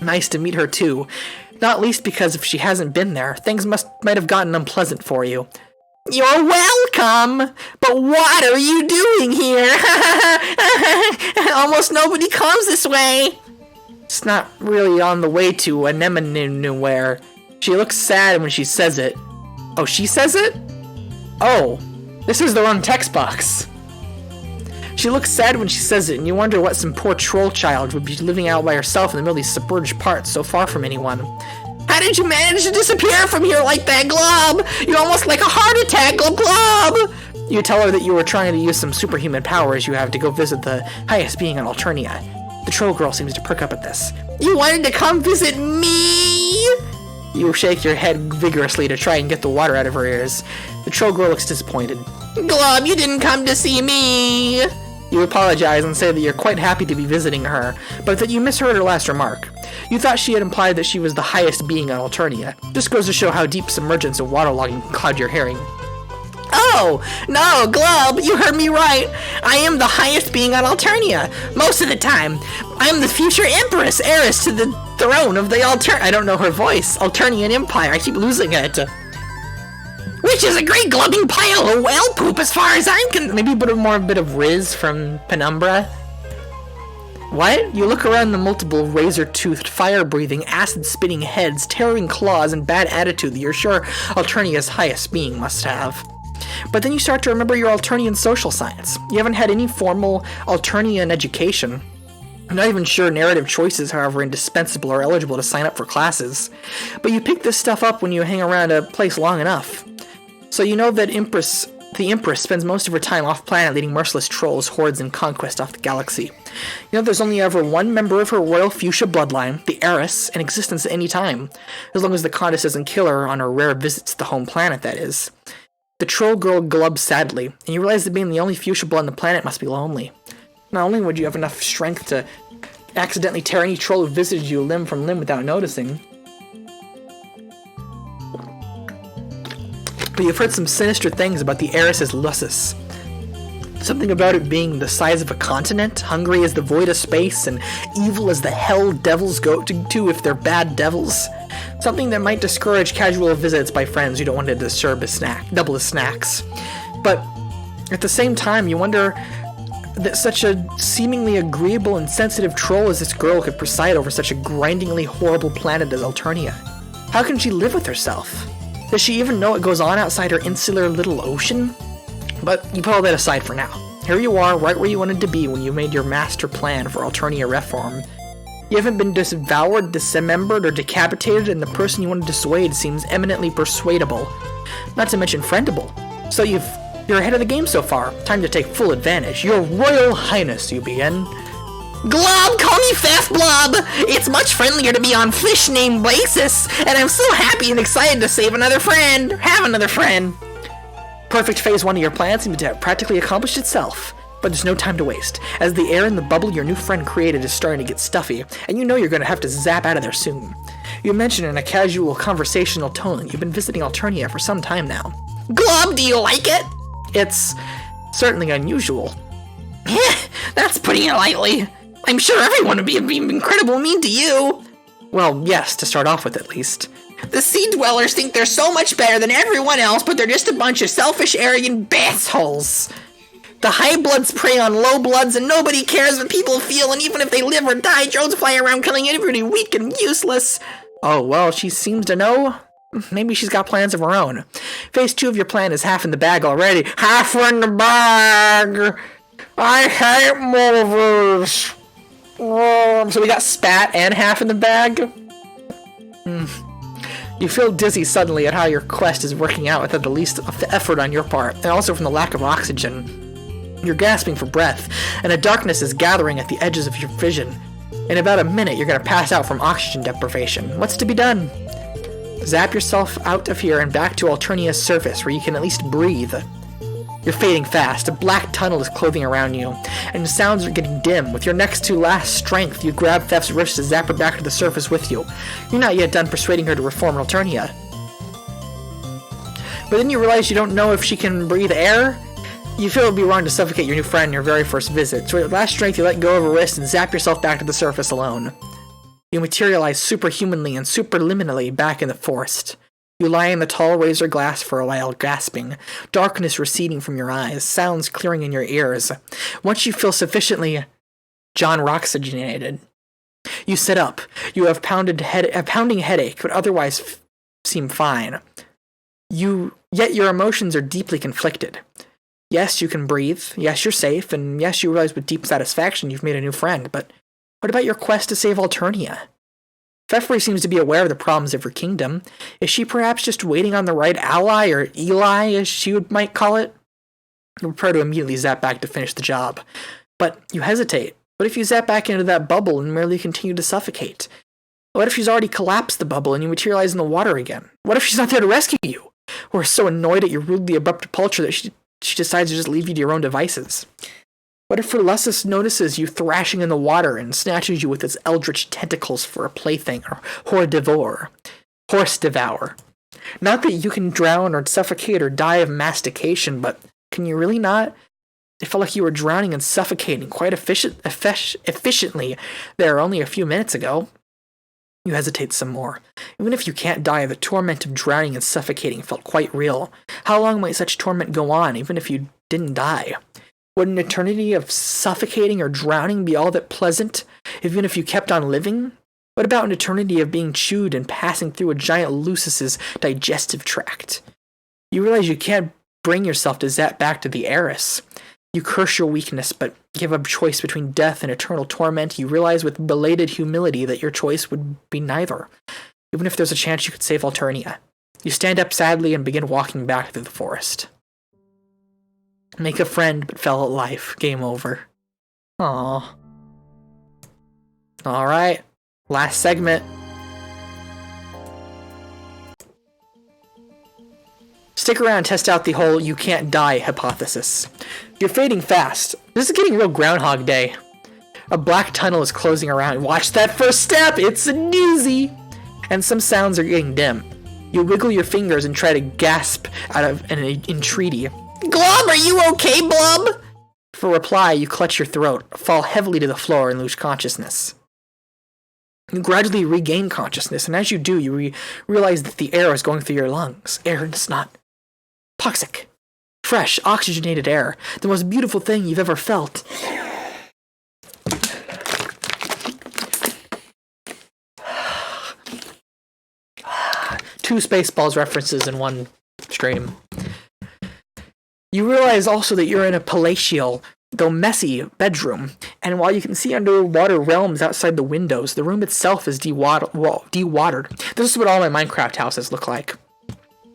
nice to meet her too. Not least because if she hasn't been there, things might have gotten unpleasant for you. You're welcome! But what are you doing here? Almost nobody comes this way. It's not really on the way to Anemone. She looks sad when she says it. Oh, she says it? Oh, this is the wrong text box. She looks sad when she says it, and you wonder what some poor troll child would be living out by herself in the middle of these submerged parts so far from anyone. How did you manage to disappear from here like that, Glub? You're almost like a heart attack, Glub Glub! You tell her that you were trying to use some superhuman powers you have to go visit the highest being on Alternia. The troll girl seems to perk up at this. You wanted to come visit me? You shake your head vigorously to try and get the water out of her ears. The troll girl looks disappointed. Glub, you didn't come to see me! You apologize and say that you're quite happy to be visiting her, but that you misheard her last remark. You thought she had implied that she was the highest being on Alternia. This goes to show how deep submergence and waterlogging can cloud your hearing. Oh, no, Glub, you heard me right. I am the highest being on Alternia. Most of the time. I am the future Empress, heiress to the throne of the I don't know her voice. Alternian Empire. I keep losing it. Which is a great glubbing pile of whale poop as far as I'm concerned. Maybe a bit of Riz from Penumbra. What? You look around the multiple razor-toothed, fire-breathing, acid-spitting heads, tearing claws, and bad attitude that you're sure Alternia's highest being must have. But then you start to remember your Alternian social science. You haven't had any formal Alternian education. I'm not even sure narrative choices, however, indispensable or eligible to sign up for classes. But you pick this stuff up when you hang around a place long enough. So you know that the Empress spends most of her time off-planet leading merciless trolls, hordes, and conquest off the galaxy. You know there's only ever one member of her royal fuchsia bloodline, the heiress, in existence at any time. As long as the Countess doesn't kill her on her rare visits to the home planet, that is. The troll girl glubs sadly, and you realize that being the only fuchsia blood on the planet must be lonely. Not only would you have enough strength to accidentally tear any troll who visited you limb from limb without noticing, but you've heard some sinister things about the heiress's lusus. Something about it being the size of a continent, hungry as the void of space, and evil as the hell devils go to if they're bad devils. Something that might discourage casual visits by friends who don't want to disturb double as snacks. But at the same time, you wonder that such a seemingly agreeable and sensitive troll as this girl could preside over such a grindingly horrible planet as Alternia. How can she live with herself? Does she even know what goes on outside her insular little ocean? But you put all that aside for now. Here you are, right where you wanted to be when you made your master plan for Alternia reform. You haven't been devoured, dismembered, or decapitated, and the person you want to dissuade seems eminently persuadable. Not to mention friendable. So you're ahead of the game so far. Time to take full advantage. Your Royal Highness, you begin. Glob, call me Fast Blob! It's much friendlier to be on fish name basis, and I'm so happy and excited to have another friend. Perfect phase 1 of your plan seems to have practically accomplished itself. But But there's no time to waste, as the air in the bubble your new friend created is starting to get stuffy, and you know you're going to have to zap out of there soon. You mention in a casual conversational tone that you've been visiting Alternia for some time now. Glob, do you like it? It's certainly unusual. That's putting it lightly. I'm sure everyone would be incredibly mean to you. Well, yes, to start off with at least. The Sea Dwellers think they're so much better than everyone else, but they're just a bunch of selfish, arrogant bassholes. The high bloods prey on low bloods, and nobody cares what people feel, and even if they live or die, drones fly around killing everybody weak and useless. Oh, well, she seems to know. Maybe she's got plans of her own. Phase 2 of your plan is half in the bag already. Half in the bag! I hate movers! So we got spat and half in the bag? You feel dizzy suddenly at how your quest is working out without the least effort on your part, and also from the lack of oxygen. You're gasping for breath, and a darkness is gathering at the edges of your vision. In about a minute, you're going to pass out from oxygen deprivation. What's to be done? Zap yourself out of here and back to Alternia's surface, where you can at least breathe. You're fading fast. A black tunnel is clothing around you, and the sounds are getting dim. With your next to last strength, you grab Thef's wrist to zap her back to the surface with you. You're not yet done persuading her to reform Alternia. But then you realize you don't know if she can breathe air. You feel it would be wrong to suffocate your new friend in your very first visit, so at last strength you let go of her wrist and zap yourself back to the surface alone. You materialize superhumanly and superliminally back in the forest. You lie in the tall razor glass for a while, gasping, darkness receding from your eyes, sounds clearing in your ears. Once you feel sufficiently John-roxygenated, you sit up. You have a pounding headache, but otherwise seem fine. Yet your emotions are deeply conflicted. Yes, you can breathe, yes, you're safe, and yes, you realize with deep satisfaction you've made a new friend, but what about your quest to save Alternia? Feferi seems to be aware of the problems of her kingdom. Is she perhaps just waiting on the right ally, or Eli, as she might call it? You prepare to immediately zap back to finish the job. But you hesitate. What if you zap back into that bubble and merely continue to suffocate? What if she's already collapsed the bubble and you materialize in the water again? What if she's not there to rescue you? Or is so annoyed at your rudely abrupt departure that she decides to just leave you to your own devices? What if Verlussus notices you thrashing in the water and snatches you with its eldritch tentacles for a plaything, or horse devour? Not that you can drown or suffocate or die of mastication, but can you really not? It felt like you were drowning and suffocating quite efficiently there only a few minutes ago. You hesitate some more. Even if you can't die, the torment of drowning and suffocating felt quite real. How long might such torment go on, even if you didn't die? Would an eternity of suffocating or drowning be all that pleasant, even if you kept on living? What about an eternity of being chewed and passing through a giant Lucis's digestive tract? You realize you can't bring yourself to zap back to the heiress. You curse your weakness, but give a choice between death and eternal torment. You realize with belated humility that your choice would be neither, even if there's a chance you could save Alternia. You stand up sadly and begin walking back through the forest. Make a friend, but fell at life. Game over. Aww. Alright. Last segment. Stick around and test out the whole you can't die hypothesis. You're fading fast. This is getting real Groundhog Day. A black tunnel is closing around. Watch that first step! It's a doozy! And some sounds are getting dim. You wiggle your fingers and try to gasp out of an entreaty. Glob, are you okay, Blub? For reply, you clutch your throat, fall heavily to the floor, and lose consciousness. You gradually regain consciousness, and as you do, you realize that the air is going through your lungs. Air is not toxic. Fresh, oxygenated air. The most beautiful thing you've ever felt. Two Spaceballs references in one stream. You realize also that you're in a palatial, though messy, bedroom, and while you can see underwater realms outside the windows, the room itself is dewatered. This is what all my Minecraft houses look like.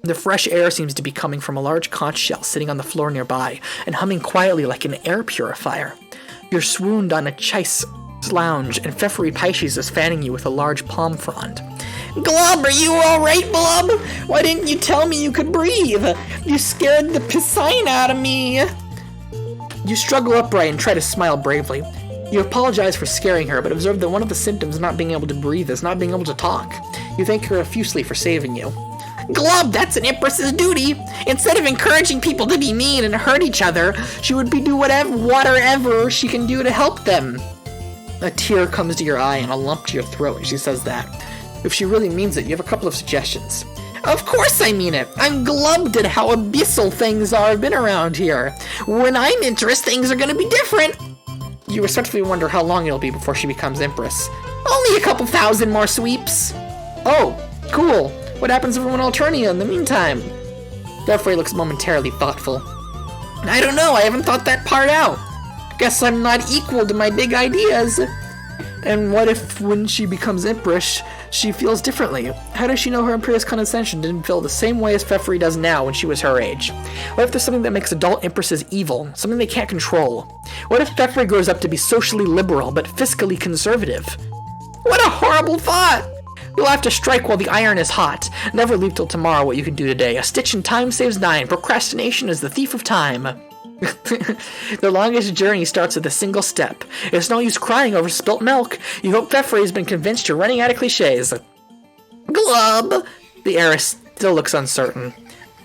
The fresh air seems to be coming from a large conch shell sitting on the floor nearby, and humming quietly like an air purifier. You're swooned on a chise lounge, and Feferi Pisces is fanning you with a large palm frond. Glob, are you alright, Blub? Why didn't you tell me you could breathe? You scared the piscine out of me. You struggle upright and try to smile bravely. You apologize for scaring her, but observe that one of the symptoms of not being able to breathe is not being able to talk. You thank her effusively for saving you. Glub, that's an Empress's duty. Instead of encouraging people to be mean and hurt each other, she would do whatever she can do to help them. A tear comes to your eye and a lump to your throat as she says that. If she really means it, you have a couple of suggestions. Of course I mean it. I'm glubbed at how abyssal things are been around here. When I'm Empress, things are gonna be different. You respectfully wonder how long it'll be before she becomes Empress. Only a couple thousand more sweeps. Oh, cool. What happens if everyone Alternia in the meantime? Feferi looks momentarily thoughtful. I don't know, I haven't thought that part out. Guess I'm not equal to my big ideas. And what if, when she becomes Empress, she feels differently? How does she know her Imperious condescension didn't feel the same way as Feferi does now when she was her age? What if there's something that makes adult Empresses evil, something they can't control? What if Feferi grows up to be socially liberal but fiscally conservative? What a horrible thought! You'll have to strike while the iron is hot. Never leave till tomorrow what you can do today. A stitch in time saves 9. Procrastination is the thief of time. The longest journey starts with a single step. It's no use crying over spilt milk. You hope Feferi has been convinced you're running out of cliches. Glub! The heiress still looks uncertain.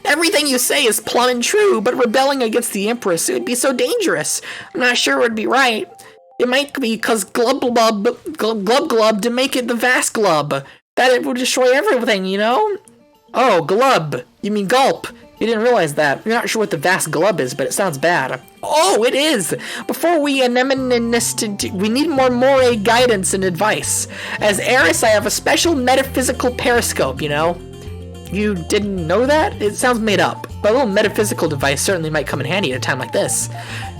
Everything you say is plumb and true, but rebelling against the Empress, it would be so dangerous. I'm not sure it would be right. It might be because glub to make it the vast glub. That it would destroy everything, you know? Oh, glub. You mean gulp. You didn't realize that. You're not sure what the vast glub is, but it sounds bad. Oh, it is! Before we we need more guidance and advice. As heiress, I have a special metaphysical periscope, you know? You didn't know that? It sounds made up, but a little metaphysical device certainly might come in handy at a time like this.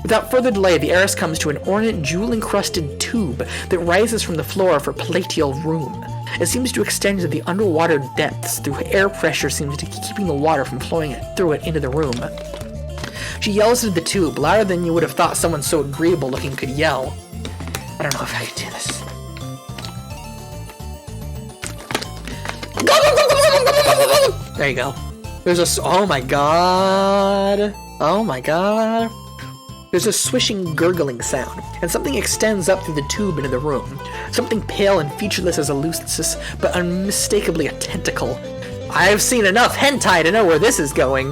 Without further delay, the heiress comes to an ornate, jewel-encrusted tube that rises from the floor of her palatial room. It seems to extend to the underwater depths through air pressure seems to keep keeping the water from flowing through it into the room. She yells into the tube, louder than you would have thought someone so agreeable-looking could yell. I don't know if I can do this. There you go. There's a... Oh my god. Oh my god. There's a swishing, gurgling sound, and something extends up through the tube into the room. Something pale and featureless as a lucis, but unmistakably a tentacle. I've seen enough hentai to know where this is going.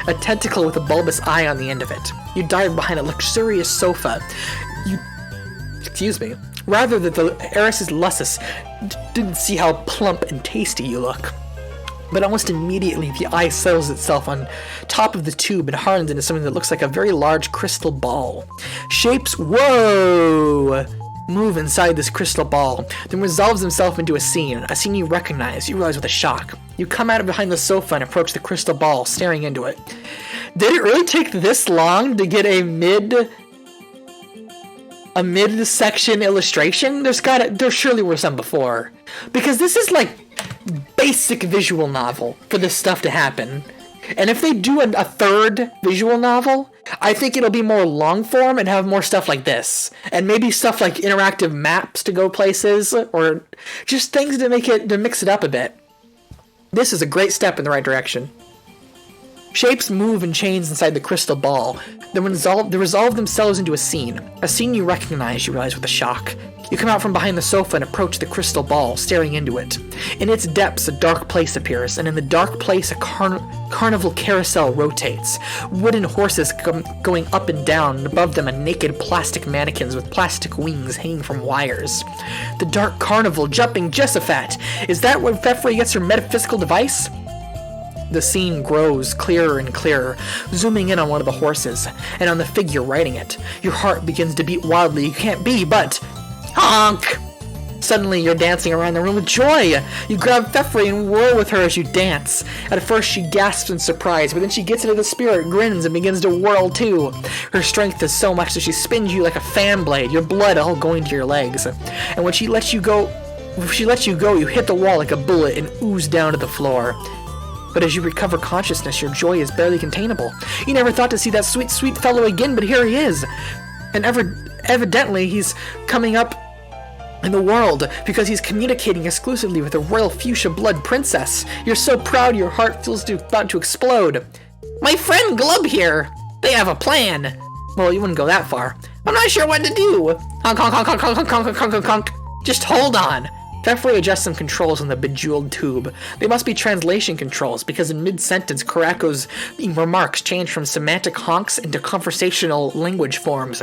A tentacle with a bulbous eye on the end of it. You dive behind a luxurious sofa. Excuse me. Rather than the heiress's lusus didn't see how plump and tasty you look. But almost immediately, the eye settles itself on top of the tube and hardens into something that looks like a very large crystal ball. Shapes, whoa, move inside this crystal ball, then resolves themselves into a scene you recognize. You realize with a shock. You come out of behind the sofa and approach the crystal ball, staring into it. Did it really take this long to get a mid-section illustration? There surely were some before. Because this is like basic visual novel for this stuff to happen. And if they do a third visual novel, I think it'll be more long form and have more stuff like this. And maybe stuff like interactive maps to go places, or just things to mix it up a bit. This is a great step in the right direction. Shapes move and change inside the crystal ball. They resolve themselves into a scene you recognize, you realize with a shock. You come out from behind the sofa and approach the crystal ball, staring into it. In its depths, a dark place appears, and in the dark place, a carnival carousel rotates. Wooden horses going up and down, and above them, naked plastic mannequins with plastic wings hanging from wires. The dark carnival jumping Jessafat. Is that where Feferi gets her metaphysical device? The scene grows clearer and clearer, zooming in on one of the horses, and on the figure riding it. Your heart begins to beat wildly. You can't be, but... honk! Suddenly, you're dancing around the room with joy. You grab Feferi and whirl with her as you dance. At first, she gasps in surprise, but then she gets into the spirit, grins, and begins to whirl too. Her strength is so much that she spins you like a fan blade, your blood all going to your legs. And when she lets you go, you hit the wall like a bullet and ooze down to the floor. But as you recover consciousness, your joy is barely containable. You never thought to see that sweet, sweet fellow again, but here he is. And evidently, he's coming up in the world because he's communicating exclusively with a royal fuchsia blood princess. You're so proud your heart feels about to explode. My friend Glub here! They have a plan! Well, you wouldn't go that far. I'm not sure what to do. Honk, honk, honk, honk, honk, honk, honk, honk, honk, honk. Just hold on. Feferi adjusts some controls on the bejeweled tube. They must be translation controls, because in mid-sentence, Karako's remarks change from semantic honks into conversational language forms.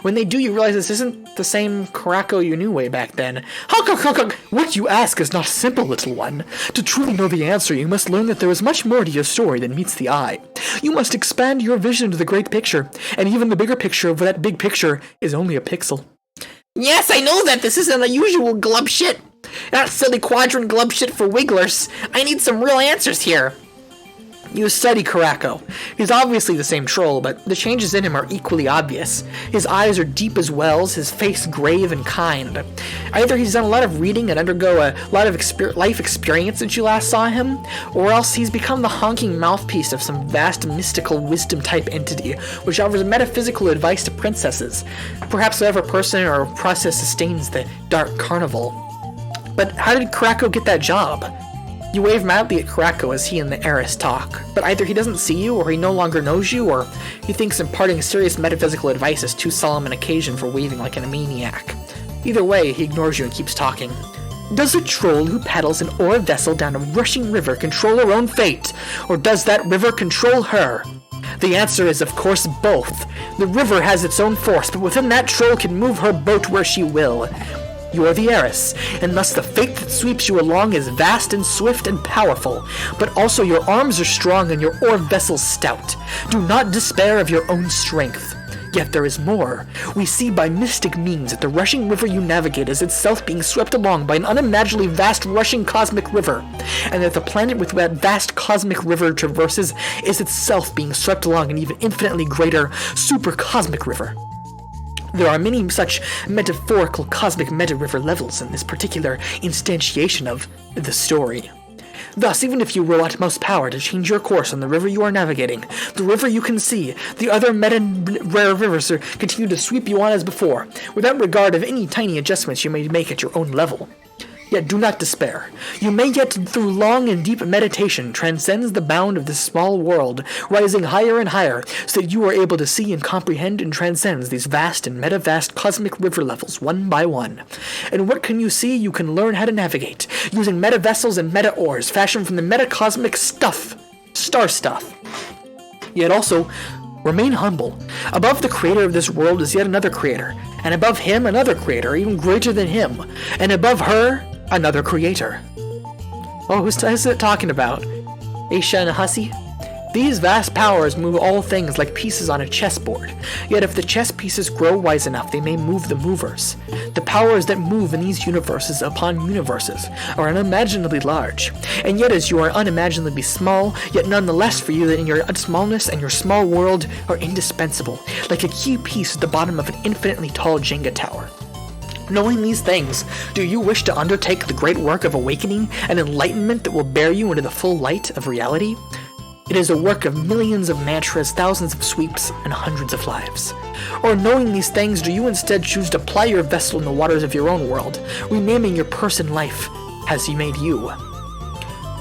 When they do, you realize this isn't the same Karako you knew way back then. Honk, honk, honk, honk. What you ask is not simple, little one. To truly know the answer, you must learn that there is much more to your story than meets the eye. You must expand your vision to the great picture, and even the bigger picture of that big picture is only a pixel. Yes, I know that this isn't the usual glub shit. Not silly quadrant glub shit for wigglers. I need some real answers here. You study Karako. He's obviously the same troll, but the changes in him are equally obvious. His eyes are deep as wells, his face grave and kind. Either he's done a lot of reading and undergo a lot of life experience since you last saw him, or else he's become the honking mouthpiece of some vast mystical wisdom-type entity, which offers metaphysical advice to princesses. Perhaps whatever person or process sustains the dark carnival. But how did Karako get that job? You wave madly at Karako as he and the heiress talk, but either he doesn't see you, or he no longer knows you, or he thinks imparting serious metaphysical advice is too solemn an occasion for waving like a maniac. Either way, he ignores you and keeps talking. Does a troll who paddles an ore vessel down a rushing river control her own fate, or does that river control her? The answer is, of course, both. The river has its own force, but within that troll can move her boat where she will. You are the heiress, and thus the fate that sweeps you along is vast and swift and powerful, but also your arms are strong and your ore vessels stout. Do not despair of your own strength. Yet there is more. We see by mystic means that the rushing river you navigate is itself being swept along by an unimaginably vast rushing cosmic river, and that the planet with that vast cosmic river traverses is itself being swept along an even infinitely greater super cosmic river. There are many such metaphorical cosmic meta-river levels in this particular instantiation of the story. Thus, even if you will utmost power to change your course on the river you are navigating, the river you can see, the other meta-rare rivers continue to sweep you on as before, without regard of any tiny adjustments you may make at your own level. Yet do not despair. You may yet, through long and deep meditation, transcend the bound of this small world, rising higher and higher, so that you are able to see and comprehend and transcend these vast and meta-vast cosmic river levels one by one. And what can you see? You can learn how to navigate, using meta-vessels and meta-ores fashioned from the meta-cosmic star stuff. Yet also, remain humble. Above the creator of this world is yet another creator, and above him another creator even greater than him, and above her, another creator. Oh, who's it talking about? Aisha and Hussy? These vast powers move all things like pieces on a chessboard, yet if the chess pieces grow wise enough, they may move the movers. The powers that move in these universes upon universes are unimaginably large, and yet as you are unimaginably small, yet nonetheless for you that in your smallness and your small world are indispensable, like a key piece at the bottom of an infinitely tall Jenga tower. Knowing these things, do you wish to undertake the great work of awakening and enlightenment that will bear you into the full light of reality? It is a work of millions of mantras, thousands of sweeps, and hundreds of lives. Or knowing these things, do you instead choose to ply your vessel in the waters of your own world, renaming your person life as he made you?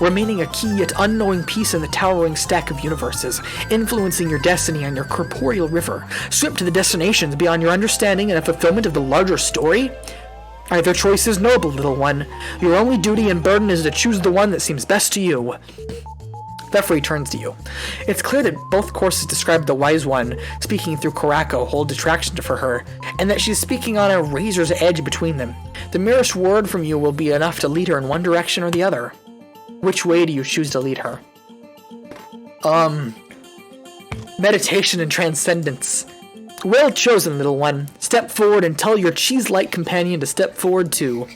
Remaining a key yet unknowing piece in the towering stack of universes, influencing your destiny on your corporeal river, swept to the destinations beyond your understanding and a fulfillment of the larger story? Either choice is noble, little one. Your only duty and burden is to choose the one that seems best to you. Feferi turns to you. It's clear that both courses describe the wise one speaking through Karako hold attraction for her, and that she's speaking on a razor's edge between them. The merest word from you will be enough to lead her in one direction or the other. Which way do you choose to lead her? Meditation and transcendence. Well chosen, little one. Step forward and tell your cheese-like companion to step forward too.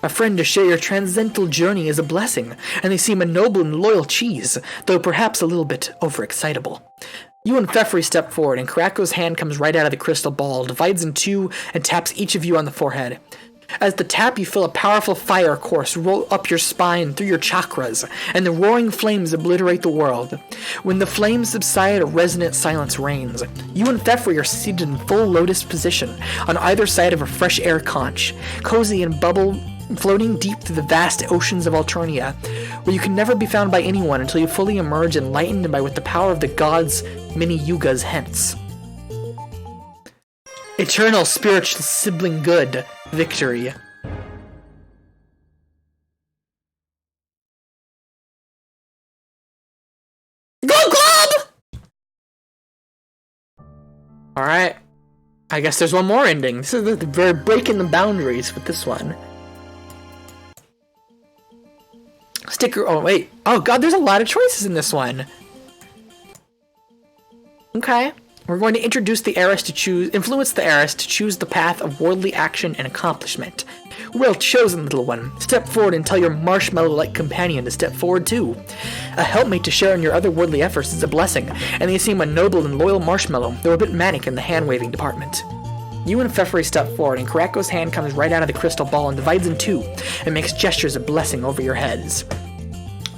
A friend to share your transcendental journey is a blessing, and they seem a noble and loyal cheese, though perhaps a little bit overexcitable. You and Feferi step forward, and Karako's hand comes right out of the crystal ball, divides in two, and taps each of you on the forehead. As the tap, you feel a powerful fire course roll up your spine through your chakras, and the roaring flames obliterate the world. When the flames subside, a resonant silence reigns. You and Feferi are seated in full lotus position, on either side of a fresh air conch, cozy and floating deep through the vast oceans of Alternia, where you can never be found by anyone until you fully emerge enlightened by with the power of the gods many yugas hence. Eternal spiritual sibling good. Victory. Go Glob! Alright. I guess there's one more ending. This is very breaking the boundaries with this one. Sticker. Oh, wait. Oh, God, there's a lot of choices in this one. Okay. We're going to influence the heiress to choose the path of worldly action and accomplishment. Well chosen, little one. Step forward and tell your marshmallow-like companion to step forward too. A helpmate to share in your otherworldly efforts is a blessing, and they seem a noble and loyal marshmallow, though a bit manic in the hand-waving department. You and Feferi step forward, and Karako's hand comes right out of the crystal ball and divides in two, and makes gestures of blessing over your heads.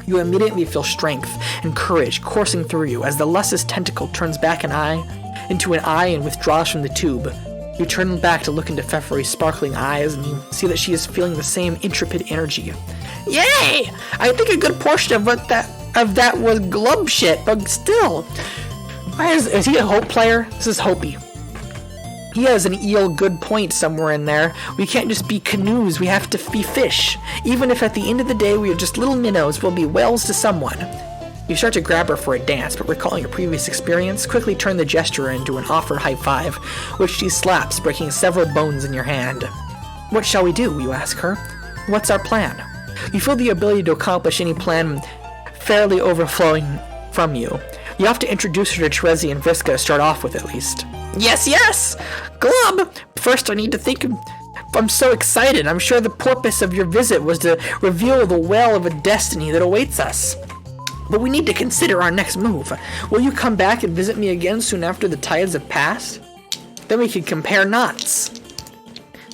You immediately feel strength and courage coursing through you as the lustrous tentacle turns back into an eye and withdraws from the tube. You turn back to look into Feferi's sparkling eyes, and you see that she is feeling the same intrepid energy. Yay! I think a good portion of that was glub shit, but still. Is he a Hope player? This is Hopi. He has an eel good point somewhere in there. We can't just be canoes, we have to be fish. Even if at the end of the day we are just little minnows, we'll be whales to someone. You start to grab her for a dance, but recalling your previous experience, quickly turn the gesture into an offer high five, which she slaps, breaking several bones in your hand. What shall we do? You ask her. What's our plan? You feel the ability to accomplish any plan fairly overflowing from you. You have to introduce her to Terezi and Vriska to start off with, at least. Yes! Glub! First I need to think. I'm so excited. I'm sure the purpose of your visit was to reveal the well of a destiny that awaits us. But we need to consider our next move. Will you come back and visit me again soon after the tides have passed? Then we can compare notes.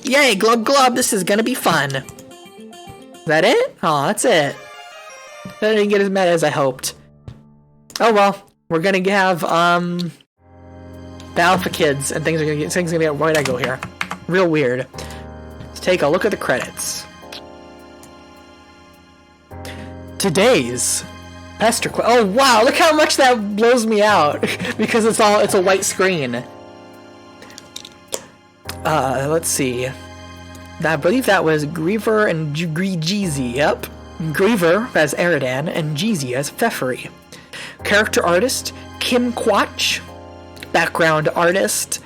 Yay, Glub Glub, this is gonna be fun. Is that it? Oh, that's it. That didn't get as mad as I hoped. Oh well, we're gonna have, the Alpha Kids, and things are gonna get, why'd I go here? Real weird. Let's take a look at the credits. Today's Pesterquest. Oh wow, look how much that blows me out because it's a white screen. Let's see. I believe that was Griever and Jeezy. Yep. Griever as Eridan and Jeezy as Feferi. Character artist Kim Quach. Background artist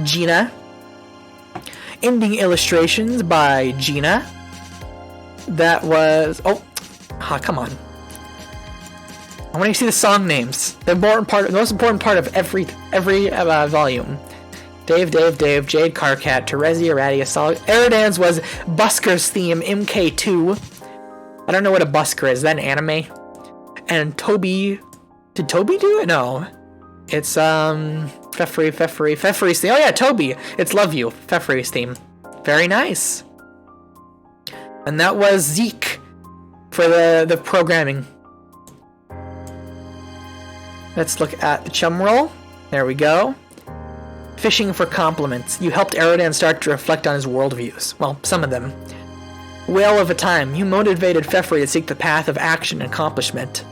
Gina. Ending illustrations by Gina. That was come on. I want to see the song names. The most important part of every volume. Dave, Jade Carcat, Terezi, Aradia, Solid. Eridan's was Busker's theme, MK2. I don't know what a busker is. Is that an anime? And Toby. Did Toby do it? No. It's Feferi's theme. Oh yeah, Toby. It's Love You. Feferi's theme. Very nice. And that was Zeke for the programming. Let's look at the chum roll. There we go. Fishing for compliments. You helped Eridan start to reflect on his worldviews. Well, some of them. Whale of a time. You motivated Feferi to seek the path of action and accomplishment.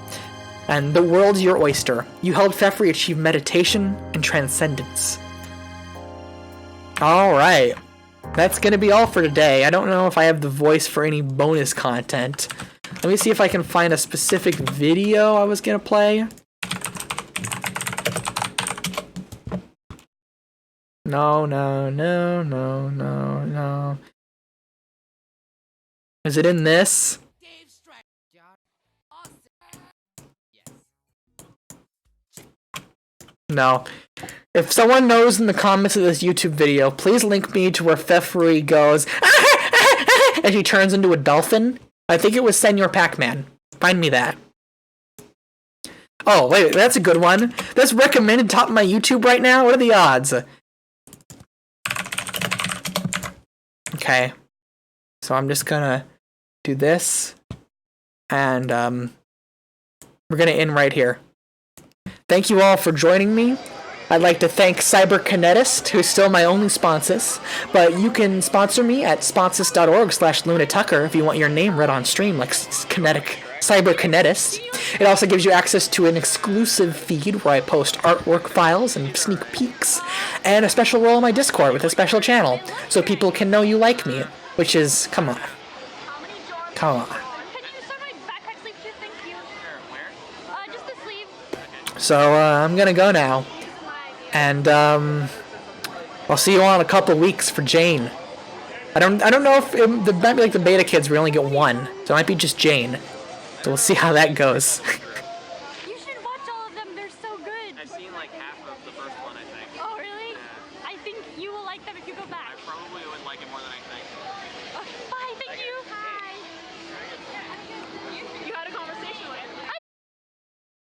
And the world's your oyster. You helped Feferi achieve meditation and transcendence. Alright. That's gonna be all for today. I don't know if I have the voice for any bonus content. Let me see if I can find a specific video I was gonna play. No. Is it in this? No. If someone knows in the comments of this YouTube video, please link me to where Feferi goes and she turns into a dolphin. I think it was Senor Pac-Man. Find me that. Oh, wait, that's a good one. That's recommended top of my YouTube right now? What are the odds? Okay. So I'm just gonna do this. And, we're gonna end right here. Thank you all for joining me. I'd like to thank CyberKinetist, who's still my only sponsor, but you can sponsor me at sponsors.org/LunaTucker if you want your name read on stream like Kinetic cyberKinetist. It also gives you access to an exclusive feed where I post artwork files and sneak peeks, and a special role in my Discord with a special channel, so people can know you like me, which is, come on. Come on. So, I'm gonna go now, and, I'll see you all in a couple weeks for Jane. I don't know if it might be like the beta kids, we only get one, so it might be just Jane. So we'll see how that goes. You should watch all of them, they're so good. I've seen like half of the first one, I think. Oh, really? Yeah. I think you will like them if you go back. I probably would like it more than I think.